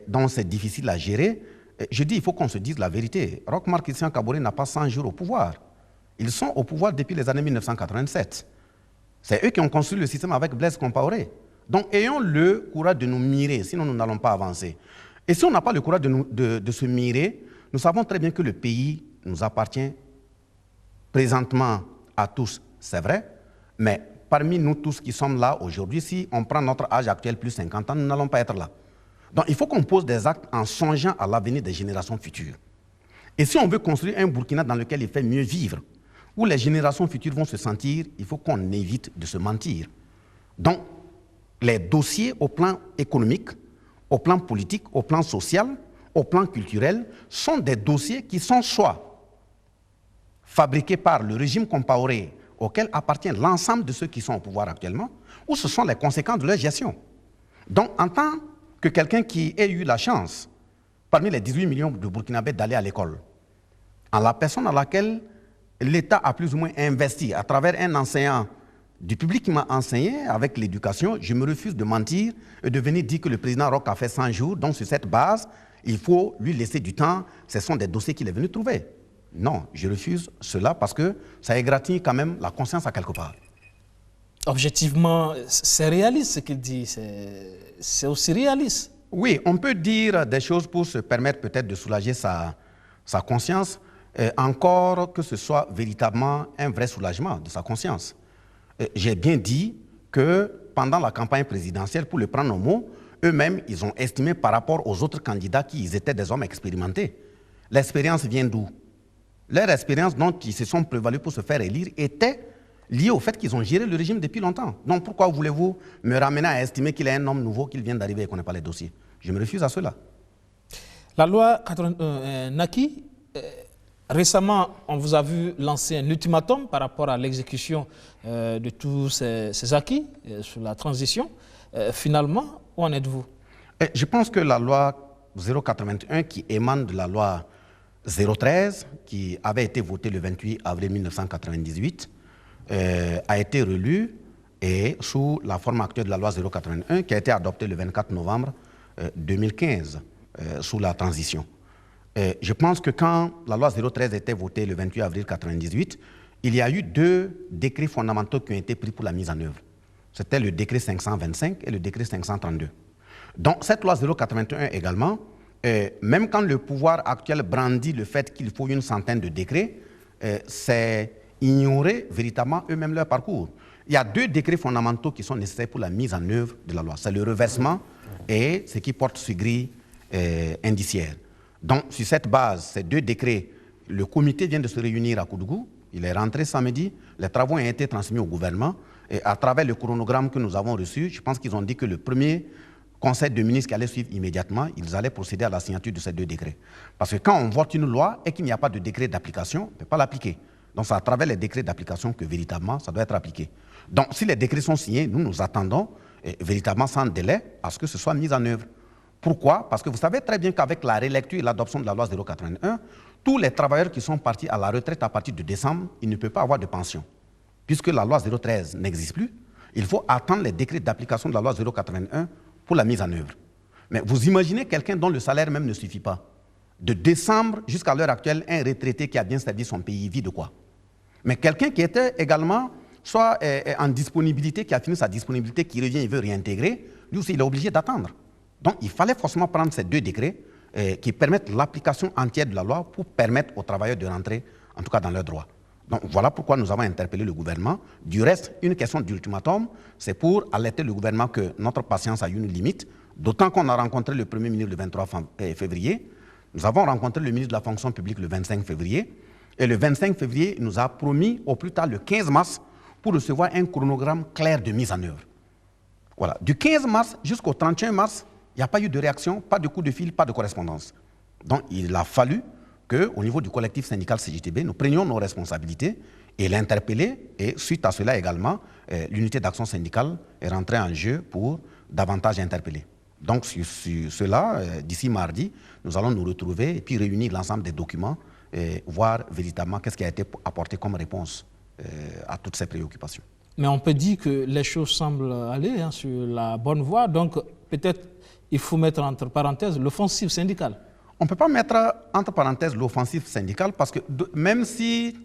[SPEAKER 2] dont c'est difficile à gérer, je dis il faut qu'on se dise la vérité. Roch-Marc Christian Kaboré n'a pas 100 jours au pouvoir. Ils sont au pouvoir depuis les années 1987. C'est eux qui ont construit le système avec Blaise Compaoré. Donc ayons le courage de nous mirer, sinon nous n'allons pas avancer. Et si on n'a pas le courage de se mirer, nous savons très bien que le pays nous appartient présentement à tous, c'est vrai, mais parmi nous tous qui sommes là aujourd'hui, si on prend notre âge actuel plus 50 ans, nous n'allons pas être là. Donc il faut qu'on pose des actes en songeant à l'avenir des générations futures. Et si on veut construire un Burkina dans lequel il fait mieux vivre, où les générations futures vont se sentir, il faut qu'on évite de se mentir. Donc, les dossiers au plan économique, au plan politique, au plan social, au plan culturel, sont des dossiers qui sont soit fabriqués par le régime Compaoré, auquel appartient l'ensemble de ceux qui sont au pouvoir actuellement, ou ce sont les conséquences de leur gestion. Donc, en tant que quelqu'un qui ait eu la chance, parmi les 18 millions de Burkinabés, d'aller à l'école, en la personne à laquelle l'État a plus ou moins investi à travers un enseignant du public qui m'a enseigné avec l'éducation, je me refuse de mentir et de venir dire que le président Roch a fait 100 jours, donc sur cette base, il faut lui laisser du temps, ce sont des dossiers qu'il est venu trouver. Non, je refuse cela parce que ça égratigne quand même la conscience à quelque part.
[SPEAKER 1] Objectivement, c'est réaliste ce qu'il dit, c'est aussi réaliste.
[SPEAKER 2] Oui, on peut dire des choses pour se permettre peut-être de soulager sa conscience, encore que ce soit véritablement un vrai soulagement de sa conscience. J'ai bien dit que pendant la campagne présidentielle, pour le prendre au mot, eux-mêmes, ils ont estimé par rapport aux autres candidats qu'ils étaient des hommes expérimentés. L'expérience vient d'où? Leur expérience dont ils se sont prévalus pour se faire élire était liée au fait qu'ils ont géré le régime depuis longtemps. Donc pourquoi voulez-vous me ramener à estimer qu'il est un homme nouveau, qu'il vient d'arriver et qu'on n'a pas les dossiers? Je me refuse à cela.
[SPEAKER 1] La loi 81 Naki, récemment, on vous a vu lancer un ultimatum par rapport à l'exécution de tous ces acquis sur la transition. Finalement, où en êtes-vous?
[SPEAKER 2] Je pense que la loi 081 qui émane de la loi 013, qui avait été votée le 28 avril 1998, a été relue et sous la forme actuelle de la loi 081 qui a été adoptée le 24 novembre 2015 sous la transition. Je pense que quand la loi 013 a été votée le 28 avril 1998, il y a eu 2 décrets fondamentaux qui ont été pris pour la mise en œuvre. C'était le décret 525 et le décret 532. Donc cette loi 081 également, même quand le pouvoir actuel brandit le fait qu'il faut une centaine de décrets, c'est ignorer véritablement eux-mêmes leur parcours. Il y a 2 décrets fondamentaux qui sont nécessaires pour la mise en œuvre de la loi. C'est le reversement et ce qui porte sur grille indiciaire. Donc, sur cette base, ces 2 décrets, le comité vient de se réunir à Koudougou. Il est rentré samedi. Les travaux ont été transmis au gouvernement. Et à travers le chronogramme que nous avons reçu, je pense qu'ils ont dit que le premier conseil de ministres qui allait suivre immédiatement, ils allaient procéder à la signature de ces 2 décrets. Parce que quand on vote une loi et qu'il n'y a pas de décret d'application, on ne peut pas l'appliquer. Donc, c'est à travers les décrets d'application que véritablement, ça doit être appliqué. Donc, si les décrets sont signés, nous attendons véritablement sans délai à ce que ce soit mis en œuvre. Pourquoi? Parce que vous savez très bien qu'avec la relecture et l'adoption de la loi 081, tous les travailleurs qui sont partis à la retraite à partir de décembre, ils ne peuvent pas avoir de pension. Puisque la loi 013 n'existe plus, il faut attendre les décrets d'application de la loi 081 pour la mise en œuvre. Mais vous imaginez quelqu'un dont le salaire même ne suffit pas. De décembre jusqu'à l'heure actuelle, un retraité qui a bien servi son pays vit de quoi? Mais quelqu'un qui était également soit en disponibilité, qui a fini sa disponibilité, qui revient et veut réintégrer, lui aussi il est obligé d'attendre. Donc, il fallait forcément prendre ces 2 décrets qui permettent l'application entière de la loi pour permettre aux travailleurs de rentrer, en tout cas, dans leurs droits. Donc, voilà pourquoi nous avons interpellé le gouvernement. Du reste, une question d'ultimatum, c'est pour alerter le gouvernement que notre patience a une limite, d'autant qu'on a rencontré le Premier ministre le 23 février, nous avons rencontré le ministre de la fonction publique le 25 février, et le 25 février, il nous a promis, au plus tard le 15 mars, pour recevoir un chronogramme clair de mise en œuvre. Voilà. Du 15 mars jusqu'au 31 mars, il n'y a pas eu de réaction, pas de coup de fil, pas de correspondance. Donc, il a fallu qu'au niveau du collectif syndical CGTB, nous prenions nos responsabilités et l'interpeller. Et suite à cela également, l'unité d'action syndicale est rentrée en jeu pour davantage interpeller. Donc, sur cela, d'ici mardi, nous allons nous retrouver et puis réunir l'ensemble des documents et voir véritablement qu'est-ce qui a été apporté comme réponse à toutes ces préoccupations.
[SPEAKER 1] Mais on peut dire que les choses semblent aller sur la bonne voie. Donc, peut-être il faut mettre entre parenthèses l'offensive syndicale.
[SPEAKER 2] On ne peut pas mettre entre parenthèses l'offensive syndicale parce que même si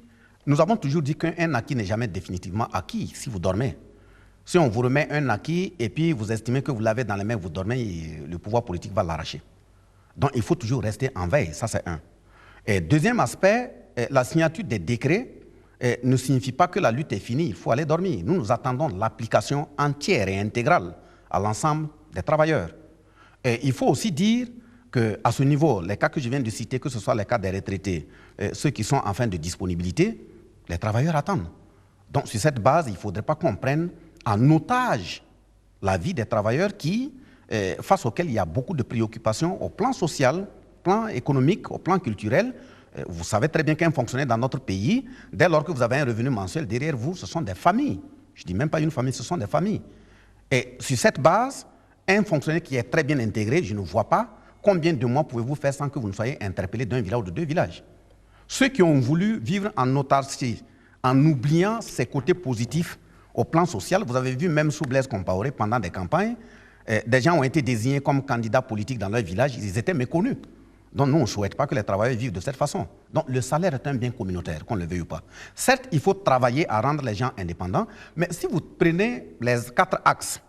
[SPEAKER 2] nous avons toujours dit qu'un acquis n'est jamais définitivement acquis si vous dormez. Si on vous remet un acquis et puis vous estimez que vous l'avez dans les mains, vous dormez, le pouvoir politique va l'arracher. Donc il faut toujours rester en veille, ça c'est un. Et deuxième aspect, la signature des décrets ne signifie pas que la lutte est finie, il faut aller dormir. Nous attendons l'application entière et intégrale à l'ensemble des travailleurs. Et il faut aussi dire qu'à ce niveau, les cas que je viens de citer, que ce soit les cas des retraités, ceux qui sont en fin de disponibilité, les travailleurs attendent. Donc sur cette base, il ne faudrait pas qu'on prenne en otage la vie des travailleurs qui, face auxquels il y a beaucoup de préoccupations au plan social, au plan économique, au plan culturel. Vous savez très bien qu'un fonctionnaire dans notre pays, dès lors que vous avez un revenu mensuel, derrière vous, ce sont des familles. Je ne dis même pas une famille, ce sont des familles. Et sur cette base, un fonctionnaire qui est très bien intégré, je ne vois pas combien de mois pouvez-vous faire sans que vous ne soyez interpellé d'un village ou de 2 villages. Ceux qui ont voulu vivre en autarcie, en oubliant ses côtés positifs au plan social, vous avez vu même sous Blaise Compaoré, pendant des campagnes, des gens ont été désignés comme candidats politiques dans leur village, ils étaient méconnus. Donc nous, on ne souhaite pas que les travailleurs vivent de cette façon. Donc le salaire est un bien communautaire, qu'on le veuille ou pas. Certes, il faut travailler à rendre les gens indépendants, mais si vous prenez les 4 axes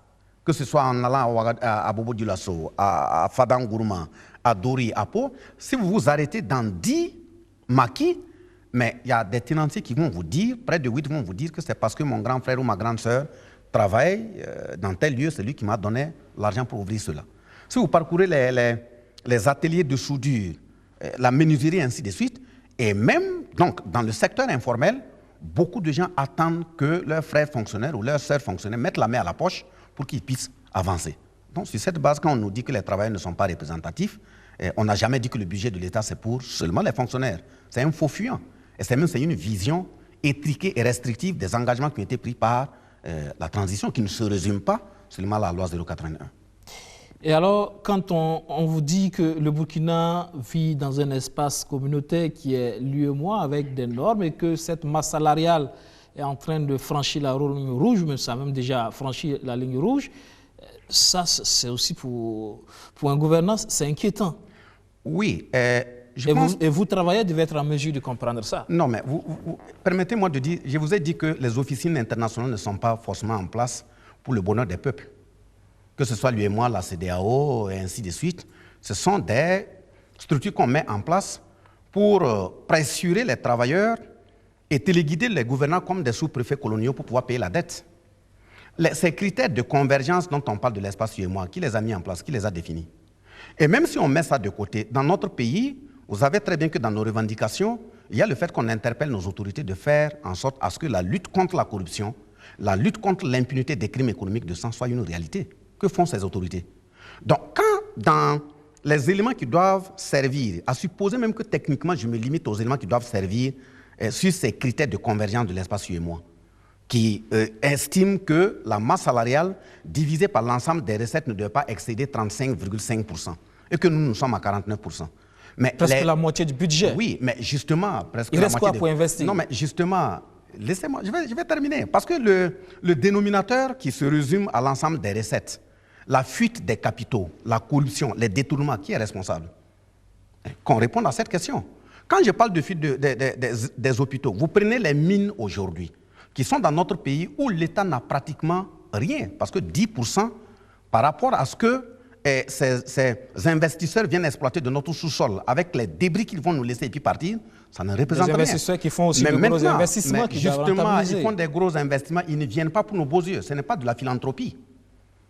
[SPEAKER 2] que ce soit en allant à Bobo Dioulasso, à Fadangourma, à Dori, à Pau, si vous vous arrêtez dans 10 maquis, mais il y a des tenanciers qui vont vous dire, près de 8 vont vous dire que c'est parce que mon grand frère ou ma grande sœur travaille dans tel lieu, c'est lui qui m'a donné l'argent pour ouvrir cela. Si vous parcourez les ateliers de soudure, la menuiserie, ainsi de suite, et même donc, dans le secteur informel, beaucoup de gens attendent que leurs frères fonctionnaires ou leurs sœurs fonctionnaires mettent la main à la poche pour qu'ils puissent avancer. Donc, sur cette base, quand on nous dit que les travailleurs ne sont pas représentatifs, on n'a jamais dit que le budget de l'État, c'est pour seulement les fonctionnaires. C'est un faux fuyant. Et c'est une vision étriquée et restrictive des engagements qui ont été pris par la transition, qui ne se résume pas seulement à la loi 081.
[SPEAKER 1] Et alors, quand on vous dit que le Burkina vit dans un espace communautaire qui est l'UEMOA avec des normes et que cette masse salariale est en train de franchir la ligne rouge, mais ça a même déjà franchi la ligne rouge, ça, c'est aussi pour un gouvernant, c'est inquiétant.
[SPEAKER 2] Oui.
[SPEAKER 1] Et vous, travailleurs, devez être en mesure de comprendre ça.
[SPEAKER 2] Non, mais permettez-moi de dire, je vous ai dit que les officines internationales ne sont pas forcément en place pour le bonheur des peuples. Que ce soit l'UEMOA, la CEDEAO, et ainsi de suite, ce sont des structures qu'on met en place pour pressurer les travailleurs et téléguider les gouvernants comme des sous-préfets coloniaux pour pouvoir payer la dette. Ces critères de convergence dont on parle de l'espace UEMOA, qui les a mis en place, qui les a définis? Et même si on met ça de côté, dans notre pays, vous savez très bien que dans nos revendications, il y a le fait qu'on interpelle nos autorités de faire en sorte à ce que la lutte contre la corruption, la lutte contre l'impunité des crimes économiques de sang soit une réalité. Que font ces autorités? Donc, quand dans les éléments qui doivent servir, à supposer même que techniquement je me limite aux éléments qui doivent servir sur ces critères de convergence de l'espace UEMOA, qui estiment que la masse salariale divisée par l'ensemble des recettes ne doit pas excéder 35,5% et que nous sommes à 49%. Mais
[SPEAKER 1] presque la moitié du budget.
[SPEAKER 2] Oui, mais justement, presque
[SPEAKER 1] il
[SPEAKER 2] la
[SPEAKER 1] reste
[SPEAKER 2] moitié
[SPEAKER 1] quoi pour investir?
[SPEAKER 2] Non, mais justement, laissez-moi, je vais terminer. Parce que le dénominateur qui se résume à l'ensemble des recettes, la fuite des capitaux, la corruption, les détournements, qui est responsable? Qu'on réponde à cette question. Quand je parle de fuite des hôpitaux, vous prenez les mines aujourd'hui, qui sont dans notre pays où l'État n'a pratiquement rien, parce que 10% par rapport à ce que ces investisseurs viennent exploiter de notre sous-sol, avec les débris qu'ils vont nous laisser et puis partir, ça ne représente rien.
[SPEAKER 1] Les investisseurs qui font aussi de gros investissements.
[SPEAKER 2] Mais justement, ils font des gros investissements, ils ne viennent pas pour nos beaux yeux, ce n'est pas de la philanthropie.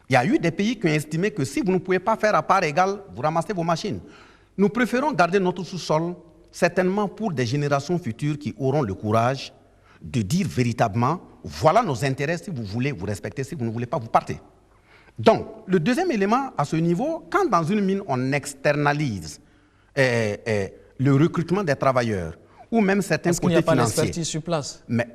[SPEAKER 2] Il y a eu des pays qui ont estimé que si vous ne pouvez pas faire à part égale, vous ramassez vos machines. Nous préférons garder notre sous-sol, certainement pour des générations futures qui auront le courage de dire véritablement, voilà nos intérêts, si vous voulez, vous respectez, si vous ne voulez pas, vous partez. Donc, le deuxième élément à ce niveau, quand dans une mine, on externalise le recrutement des travailleurs, ou même certains côtés financiers... Parce qu'il n'y a pas
[SPEAKER 1] l'expertise sur place.
[SPEAKER 2] Mais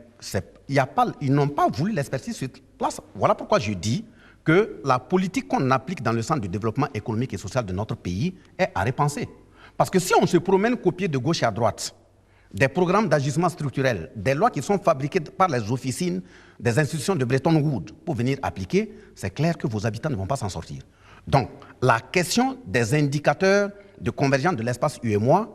[SPEAKER 2] ils n'ont pas voulu l'expertise sur place. Voilà pourquoi je dis que la politique qu'on applique dans le centre du développement économique et social de notre pays est à repenser. Parce que si on se promène copier de gauche à droite des programmes d'ajustement structurel, des lois qui sont fabriquées par les officines des institutions de Bretton Woods pour venir appliquer, c'est clair que vos habitants ne vont pas s'en sortir. Donc, la question des indicateurs de convergence de l'espace UEMOA,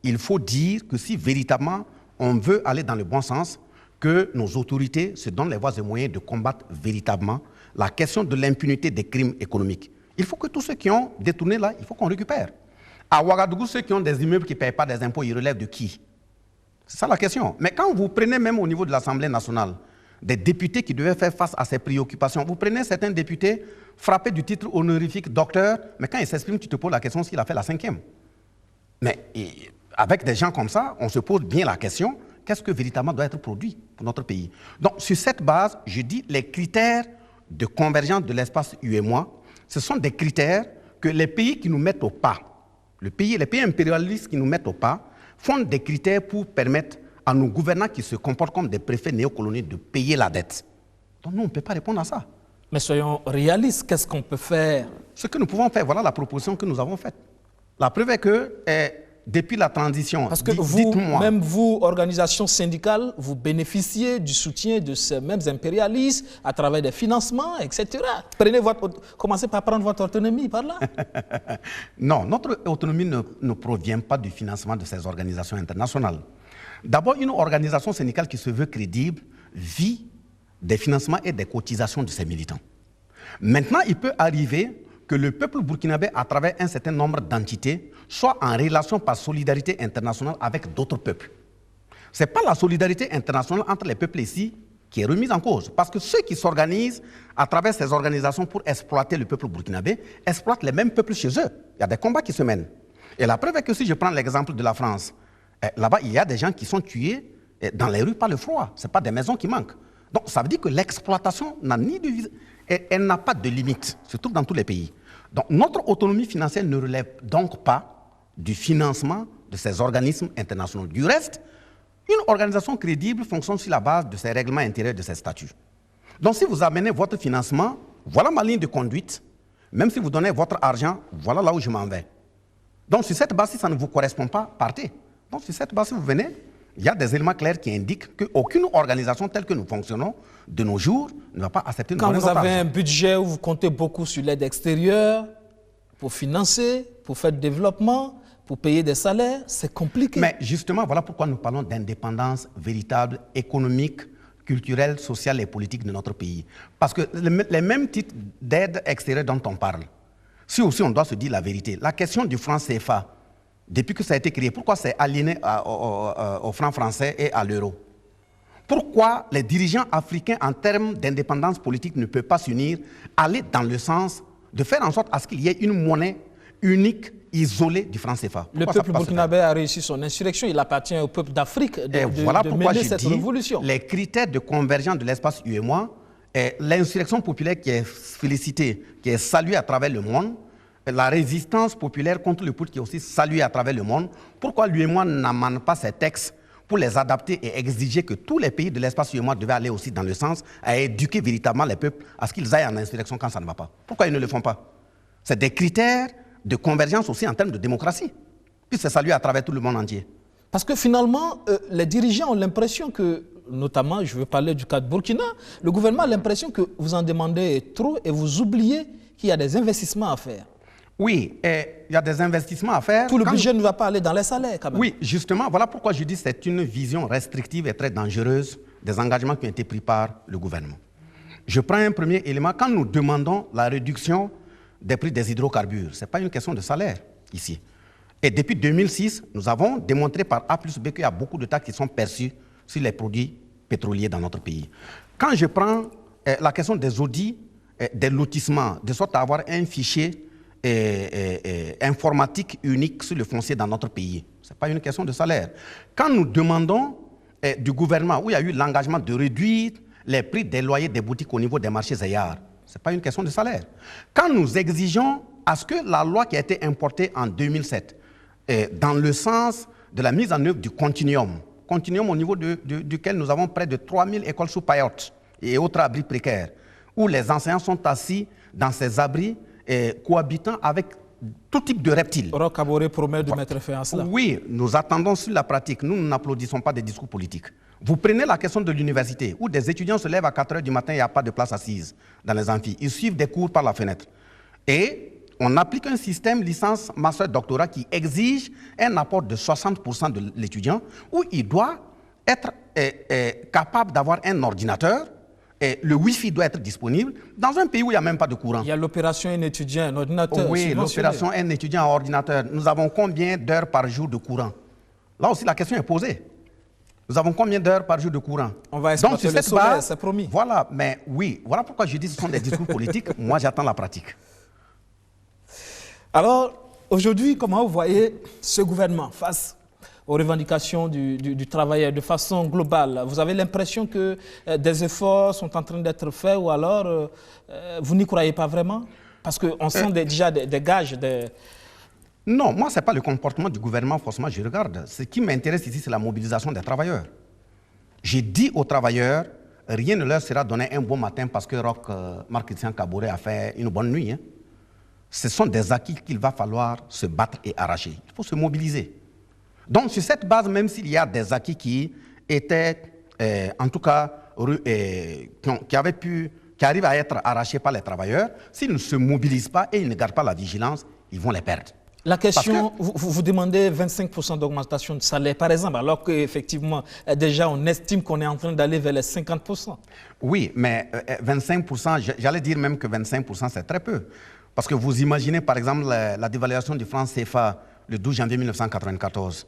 [SPEAKER 2] il faut dire que si véritablement on veut aller dans le bon sens, que nos autorités se donnent les voies et moyens de combattre véritablement la question de l'impunité des crimes économiques. Il faut que tous ceux qui ont détourné là, il faut qu'on récupère. À Ouagadougou, ceux qui ont des immeubles qui ne payent pas des impôts, ils relèvent de qui? C'est ça la question. Mais quand vous prenez même au niveau de l'Assemblée nationale, des députés qui devaient faire face à ces préoccupations, vous prenez certains députés frappés du titre honorifique docteur, mais quand ils s'expriment, tu te poses la question s'il a fait la 5e. Mais avec des gens comme ça, on se pose bien la question, qu'est-ce que véritablement doit être produit pour notre pays? Donc, sur cette base, je dis les critères de convergence de l'espace UEMOA, ce sont des critères que les pays qui nous mettent au pas, les pays impérialistes qui nous mettent au pas, font des critères pour permettre à nos gouvernants qui se comportent comme des préfets néocoloniaux de payer la dette. Donc nous, on ne peut pas répondre à ça.
[SPEAKER 1] Mais soyons réalistes, qu'est-ce qu'on peut faire?
[SPEAKER 2] Ce que nous pouvons faire, voilà la proposition que nous avons faite. La preuve est que depuis la transition,
[SPEAKER 1] parce que même vous, organisations syndicales, vous bénéficiez du soutien de ces mêmes impérialistes à travers des financements, etc. Commencez par prendre votre autonomie par là.
[SPEAKER 2] Non, notre autonomie ne provient pas du financement de ces organisations internationales. D'abord, une organisation syndicale qui se veut crédible vit des financements et des cotisations de ses militants. Maintenant, il peut arriver que le peuple burkinabé, à travers un certain nombre d'entités, soit en relation par solidarité internationale avec d'autres peuples. Ce n'est pas la solidarité internationale entre les peuples ici qui est remise en cause. Parce que ceux qui s'organisent à travers ces organisations pour exploiter le peuple burkinabé exploitent les mêmes peuples chez eux. Il y a des combats qui se mènent. Et la preuve est que si je prends l'exemple de la France, là-bas, il y a des gens qui sont tués dans les rues par le froid. Ce n'est pas des maisons qui manquent. Donc, ça veut dire que l'exploitation n'a ni de elle n'a pas de limite, surtout dans tous les pays. Donc, notre autonomie financière ne relève donc pas du financement de ces organismes internationaux. Du reste, une organisation crédible fonctionne sur la base de ses règlements intérieurs, de ses statuts. Donc, si vous amenez votre financement, voilà ma ligne de conduite. Même si vous donnez votre argent, voilà là où je m'en vais. Donc, sur cette base, si ça ne vous correspond pas, partez. Donc, sur cette base, si vous venez, il y a des éléments clairs qui indiquent qu'aucune organisation telle que nous fonctionnons de nos jours ne va pas accepter de donner notre argent.
[SPEAKER 1] Quand vous avez un budget où vous comptez beaucoup sur l'aide extérieure, pour financer, pour faire du développement, pour payer des salaires, c'est compliqué.
[SPEAKER 2] Mais justement, voilà pourquoi nous parlons d'indépendance véritable, économique, culturelle, sociale et politique de notre pays. Parce que les mêmes titres d'aide extérieure dont on parle, si aussi on doit se dire la vérité, la question du franc CFA, depuis que ça a été créé, pourquoi c'est aliéné au franc français et à l'euro? Pourquoi les dirigeants africains, en termes d'indépendance politique, ne peuvent pas s'unir, aller dans le sens de faire en sorte à ce qu'il y ait une monnaie unique, isolée du franc CFA?
[SPEAKER 1] Le peuple burkinabé a réussi son insurrection, il appartient au peuple d'Afrique de mener cette révolution.
[SPEAKER 2] Les critères de convergence de l'espace UEMOA, l'insurrection populaire qui est félicitée, qui est saluée à travers le monde, la résistance populaire contre le putsch qui est aussi saluée à travers le monde. Pourquoi l'UEMOA n'amène pas ces textes pour les adapter et exiger que tous les pays de l'espace UEMOA devaient aller aussi dans le sens à éduquer véritablement les peuples à ce qu'ils aillent en insurrection quand ça ne va pas? Pourquoi ils ne le font pas? C'est des critères de convergence aussi en termes de démocratie, puis c'est salué à travers tout le monde entier.
[SPEAKER 1] Parce que finalement, les dirigeants ont l'impression que, notamment, je veux parler du cas de Burkina, le gouvernement a l'impression que vous en demandez trop et vous oubliez qu'il y a des investissements à faire.
[SPEAKER 2] Oui, il y a des investissements à faire.
[SPEAKER 1] Tout le budget ne va pas aller dans les salaires quand même.
[SPEAKER 2] Oui, justement, voilà pourquoi je dis que c'est une vision restrictive et très dangereuse des engagements qui ont été pris par le gouvernement. Je prends un premier élément. Quand nous demandons la réduction des prix des hydrocarbures, ce n'est pas une question de salaire ici. Et depuis 2006, nous avons démontré par A plus B qu'il y a beaucoup de taxes qui sont perçues sur les produits pétroliers dans notre pays. Quand je prends la question des audits, des lotissements, de sorte à avoir un fichier informatique unique sur le foncier dans notre pays. Ce n'est pas une question de salaire. Quand nous demandons du gouvernement, où il y a eu l'engagement de réduire les prix des loyers des boutiques au niveau des marchés Zayar, ce n'est pas une question de salaire. Quand nous exigeons à ce que la loi qui a été importée en 2007, dans le sens de la mise en œuvre du continuum au niveau duquel nous avons près de 3000 écoles sous paillotes et autres abris précaires, où les enseignants sont assis dans ces abris cohabitant avec tout type de reptiles.
[SPEAKER 1] Roch Kaboré promet de mettre fin à cela.
[SPEAKER 2] Oui, nous attendons sur la pratique. Nous n'applaudissons pas des discours politiques. Vous prenez la question de l'université, où des étudiants se lèvent à 4 h du matin, il n'y a pas de place assise dans les amphis. Ils suivent des cours par la fenêtre. Et on applique un système licence, master, doctorat qui exige un apport de 60% de l'étudiant, où il doit être capable d'avoir un ordinateur. Et le Wi-Fi doit être disponible dans un pays où il n'y a même pas de courant.
[SPEAKER 1] Il y a l'opération Un étudiant, un ordinateur.
[SPEAKER 2] Oui, l'opération Un étudiant, un ordinateur. Nous avons combien d'heures par jour de courant? Là aussi, la question est posée. Nous avons combien d'heures par jour de courant?
[SPEAKER 1] On va exploiter le soleil, c'est promis.
[SPEAKER 2] Voilà, mais oui, voilà pourquoi je dis que ce sont des discours politiques. Moi, j'attends la pratique.
[SPEAKER 1] Alors, aujourd'hui, comment vous voyez ce gouvernement face aux revendications du travailleur de façon globale? Vous avez l'impression que des efforts sont en train d'être faits ou alors vous n'y croyez pas vraiment? Parce qu'on sent déjà des gages.
[SPEAKER 2] Non, moi, ce n'est pas le comportement du gouvernement, forcément, je regarde. Ce qui m'intéresse ici, c'est la mobilisation des travailleurs. J'ai dit aux travailleurs, rien ne leur sera donné un bon matin parce que Marc-Christian Kaboré a fait une bonne nuit. Hein. Ce sont des acquis qu'il va falloir se battre et arracher. Il faut se mobiliser. Donc, sur cette base, même s'il y a des acquis qui étaient, en tout cas, qui arrivent à être arrachés par les travailleurs, s'ils ne se mobilisent pas et ils ne gardent pas la vigilance, ils vont les perdre.
[SPEAKER 1] La question, vous demandez 25% d'augmentation de salaire, par exemple, alors qu'effectivement, déjà, on estime qu'on est en train d'aller vers les 50%.
[SPEAKER 2] Oui, mais 25%, j'allais dire même que 25%, c'est très peu. Parce que vous imaginez, par exemple, la dévaluation du franc CFA le 12 janvier 1994.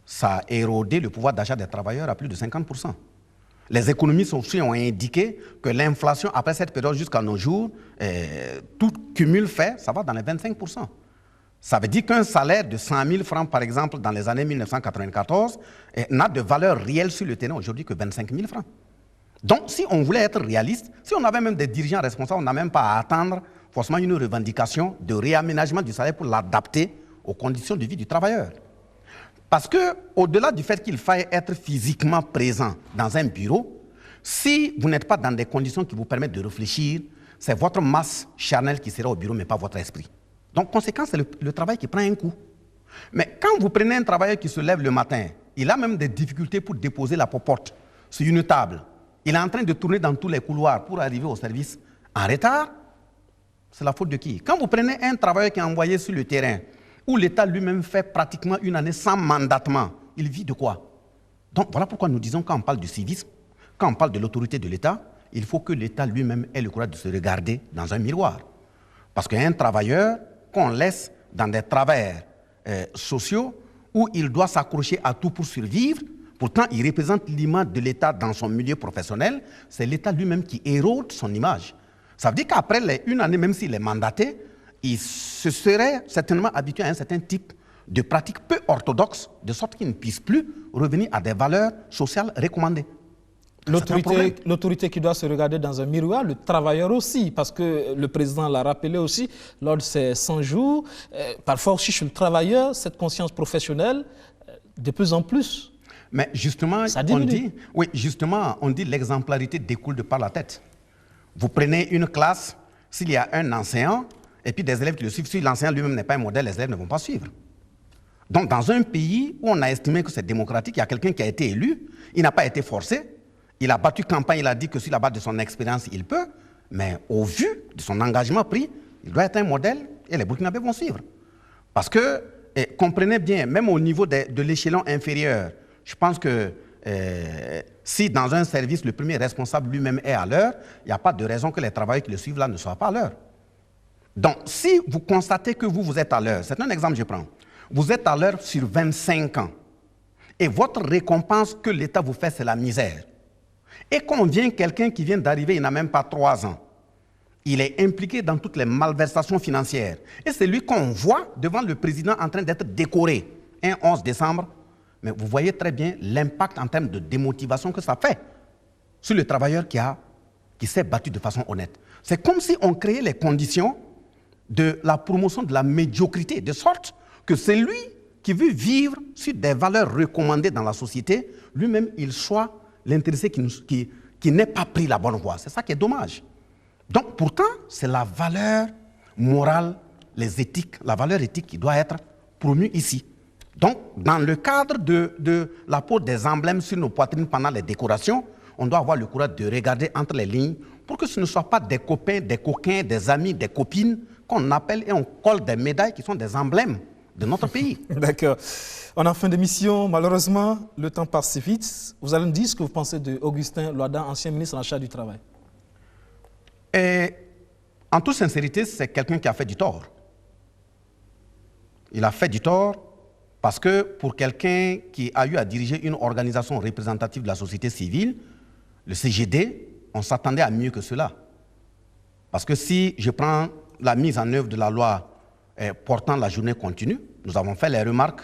[SPEAKER 2] Ça a érodé le pouvoir d'achat des travailleurs à plus de 50%. Les économistes aussi ont indiqué que l'inflation, après cette période jusqu'à nos jours, tout cumul fait, ça va dans les 25%. Ça veut dire qu'un salaire de 100 000 francs, par exemple, dans les années 1994, n'a de valeur réelle sur le terrain aujourd'hui que 25 000 francs. Donc, si on voulait être réaliste, si on avait même des dirigeants responsables, on n'a même pas à attendre forcément une revendication de réaménagement du salaire pour l'adapter aux conditions de vie du travailleur. Parce qu'au-delà du fait qu'il faille être physiquement présent dans un bureau, si vous n'êtes pas dans des conditions qui vous permettent de réfléchir, c'est votre masse charnelle qui sera au bureau, mais pas votre esprit. Donc, conséquence, c'est le travail qui prend un coup. Mais quand vous prenez un travailleur qui se lève le matin, il a même des difficultés pour déposer la popote sur une table. Il est en train de tourner dans tous les couloirs pour arriver au service en retard. C'est la faute de qui? Quand vous prenez un travailleur qui est envoyé sur le terrain, où l'État lui-même fait pratiquement une année sans mandatement, il vit de quoi? Donc, voilà pourquoi nous disons, quand on parle du civisme, quand on parle de l'autorité de l'État, il faut que l'État lui-même ait le courage de se regarder dans un miroir. Parce qu'un travailleur qu'on laisse dans des travers sociaux où il doit s'accrocher à tout pour survivre, pourtant il représente l'image de l'État dans son milieu professionnel, c'est l'État lui-même qui érode son image. Ça veut dire qu'après une année, même s'il est mandaté, il se serait certainement habitué à un certain type de pratiques peu orthodoxes, de sorte qu'il ne puisse plus revenir à des valeurs sociales recommandées.
[SPEAKER 1] L'autorité qui doit se regarder dans un miroir, le travailleur aussi, parce que le président l'a rappelé aussi, lors de ces 100 jours, parfois aussi chez le travailleur, cette conscience professionnelle, de plus en plus.
[SPEAKER 2] Mais justement, on dit l'exemplarité découle de par la tête. Vous prenez une classe, s'il y a un enseignant, et puis des élèves qui le suivent, si l'enseignant lui-même n'est pas un modèle, les élèves ne vont pas suivre. Donc, dans un pays où on a estimé que c'est démocratique, il y a quelqu'un qui a été élu, il n'a pas été forcé, il a battu campagne, il a dit que sur la base de son expérience, il peut, mais au vu de son engagement pris, il doit être un modèle et les Burkinabés vont suivre. Parce que, comprenez bien, même au niveau de l'échelon inférieur, je pense que si dans un service, le premier responsable lui-même est à l'heure, il n'y a pas de raison que les travailleurs qui le suivent là ne soient pas à l'heure. Donc, si vous constatez que vous êtes à l'heure, c'est un exemple que je prends, vous êtes à l'heure sur 25 ans, et votre récompense que l'État vous fait, c'est la misère. Et qu'on vient quelqu'un qui vient d'arriver, il n'a même pas 3 ans. Il est impliqué dans toutes les malversations financières. Et c'est lui qu'on voit devant le président en train d'être décoré un 11 décembre. Mais vous voyez très bien l'impact en termes de démotivation que ça fait sur le travailleur qui s'est battu de façon honnête. C'est comme si on créait les conditions de la promotion de la médiocrité, de sorte que c'est lui qui veut vivre sur des valeurs recommandées dans la société, lui-même, il soit l'intéressé qui n'ait pas pris la bonne voie. C'est ça qui est dommage. Donc, pourtant, c'est la valeur morale, la valeur éthique qui doit être promue ici. Donc, dans le cadre de la pose des emblèmes sur nos poitrines pendant les décorations, on doit avoir le courage de regarder entre les lignes pour que ce ne soit pas des copains, des coquins, des amis, des copines qu'on appelle et on colle des médailles qui sont des emblèmes de notre pays.
[SPEAKER 1] D'accord. On est en fin d'émission. Malheureusement, le temps passe si vite. Vous allez me dire ce que vous pensez d'Augustin Loadan, ancien ministre en charge du Travail.
[SPEAKER 2] Et, en toute sincérité, c'est quelqu'un qui a fait du tort. Il a fait du tort parce que pour quelqu'un qui a eu à diriger une organisation représentative de la société civile, le CGD, on s'attendait à mieux que cela. Parce que si je prends la mise en œuvre de la loi portant la journée continue, nous avons fait les remarques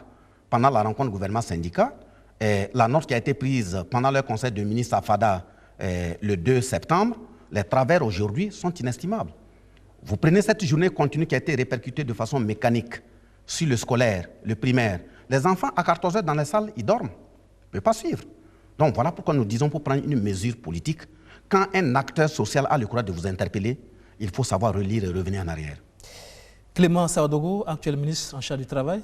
[SPEAKER 2] pendant la rencontre gouvernement-syndicat. La note qui a été prise pendant le conseil de ministres à FADA le 2 septembre, les travers aujourd'hui sont inestimables. Vous prenez cette journée continue qui a été répercutée de façon mécanique sur le scolaire, le primaire. Les enfants, à 14 heures dans les salles, ils dorment. Ils ne peuvent pas suivre. Donc voilà pourquoi nous disons pour prendre une mesure politique, quand un acteur social a le courage de vous interpeller, il faut savoir relire et revenir en arrière.
[SPEAKER 1] Clément Sawadogo, actuel ministre en charge du Travail.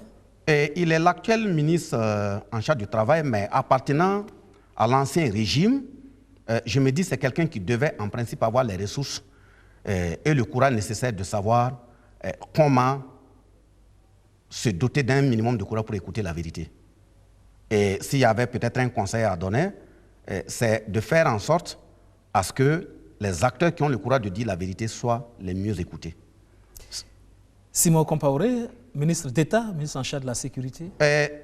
[SPEAKER 2] Il est l'actuel ministre en charge du Travail, mais appartenant à l'ancien régime, je me dis que c'est quelqu'un qui devait en principe avoir les ressources et le courage nécessaire de savoir comment se doter d'un minimum de courage pour écouter la vérité. Et s'il y avait peut-être un conseil à donner, c'est de faire en sorte à ce que les acteurs qui ont le courage de dire la vérité soient les mieux écoutés.
[SPEAKER 1] Simon Compaoré, ministre d'État, ministre en charge de la sécurité.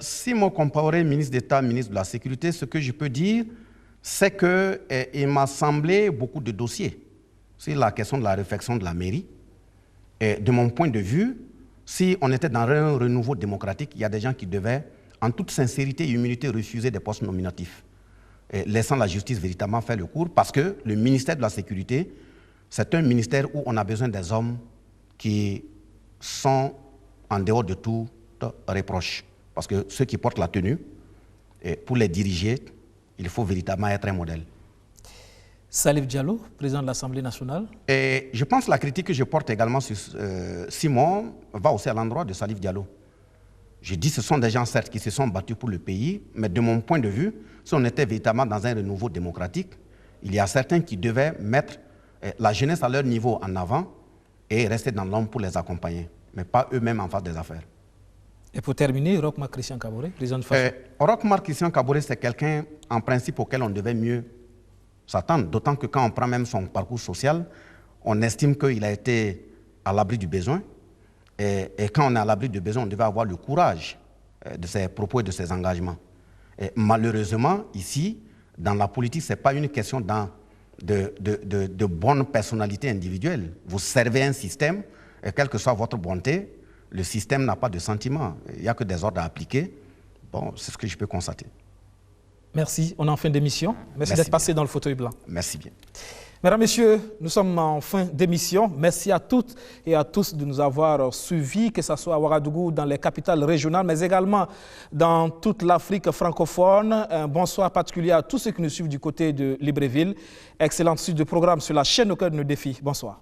[SPEAKER 2] Simon Compaoré, ministre d'État, ministre de la Sécurité, ce que je peux dire, c'est qu'il m'a semblé beaucoup de dossiers sur la question de la réflexion de la mairie. Et de mon point de vue, si on était dans un renouveau démocratique, il y a des gens qui devaient, en toute sincérité et humilité, refuser des postes nominatifs, laissant la justice véritablement faire le cours, parce que le ministère de la Sécurité, c'est un ministère où on a besoin des hommes qui sont en dehors de tout reproche. Parce que ceux qui portent la tenue, pour les diriger, il faut véritablement être un modèle.
[SPEAKER 1] Salif Diallo, président de l'Assemblée nationale.
[SPEAKER 2] Et je pense que la critique que je porte également sur Simon va aussi à l'endroit de Salif Diallo. Je dis que ce sont des gens, certes, qui se sont battus pour le pays, mais de mon point de vue, si on était véritablement dans un renouveau démocratique, il y a certains qui devaient mettre la jeunesse à leur niveau en avant et rester dans l'ombre pour les accompagner, mais pas eux-mêmes en face des affaires.
[SPEAKER 1] Et pour terminer, Roch-Marc Christian Kaboré, président de FASO.
[SPEAKER 2] Roch-Marc Christian Kaboré, c'est quelqu'un, en principe, auquel on devait mieux s'attendre, d'autant que quand on prend même son parcours social, on estime qu'il a été à l'abri du besoin. Et quand on est à l'abri du besoin, on devait avoir le courage de ses propos et de ses engagements. Et malheureusement, ici, dans la politique, ce n'est pas une question de bonne personnalité individuelle. Vous servez un système, et quelle que soit votre bonté, le système n'a pas de sentiment. Il n'y a que des ordres à appliquer. Bon, c'est ce que je peux constater.
[SPEAKER 1] Merci. On est en fin d'émission. Merci d'être passé dans le fauteuil blanc.
[SPEAKER 2] Merci bien.
[SPEAKER 1] Mesdames, Messieurs, nous sommes en fin d'émission. Merci à toutes et à tous de nous avoir suivis, que ce soit à Ouagadougou, dans les capitales régionales, mais également dans toute l'Afrique francophone. Un bonsoir particulier à tous ceux qui nous suivent du côté de Libreville. Excellente suite de programme sur la chaîne au cœur de nos défis. Bonsoir.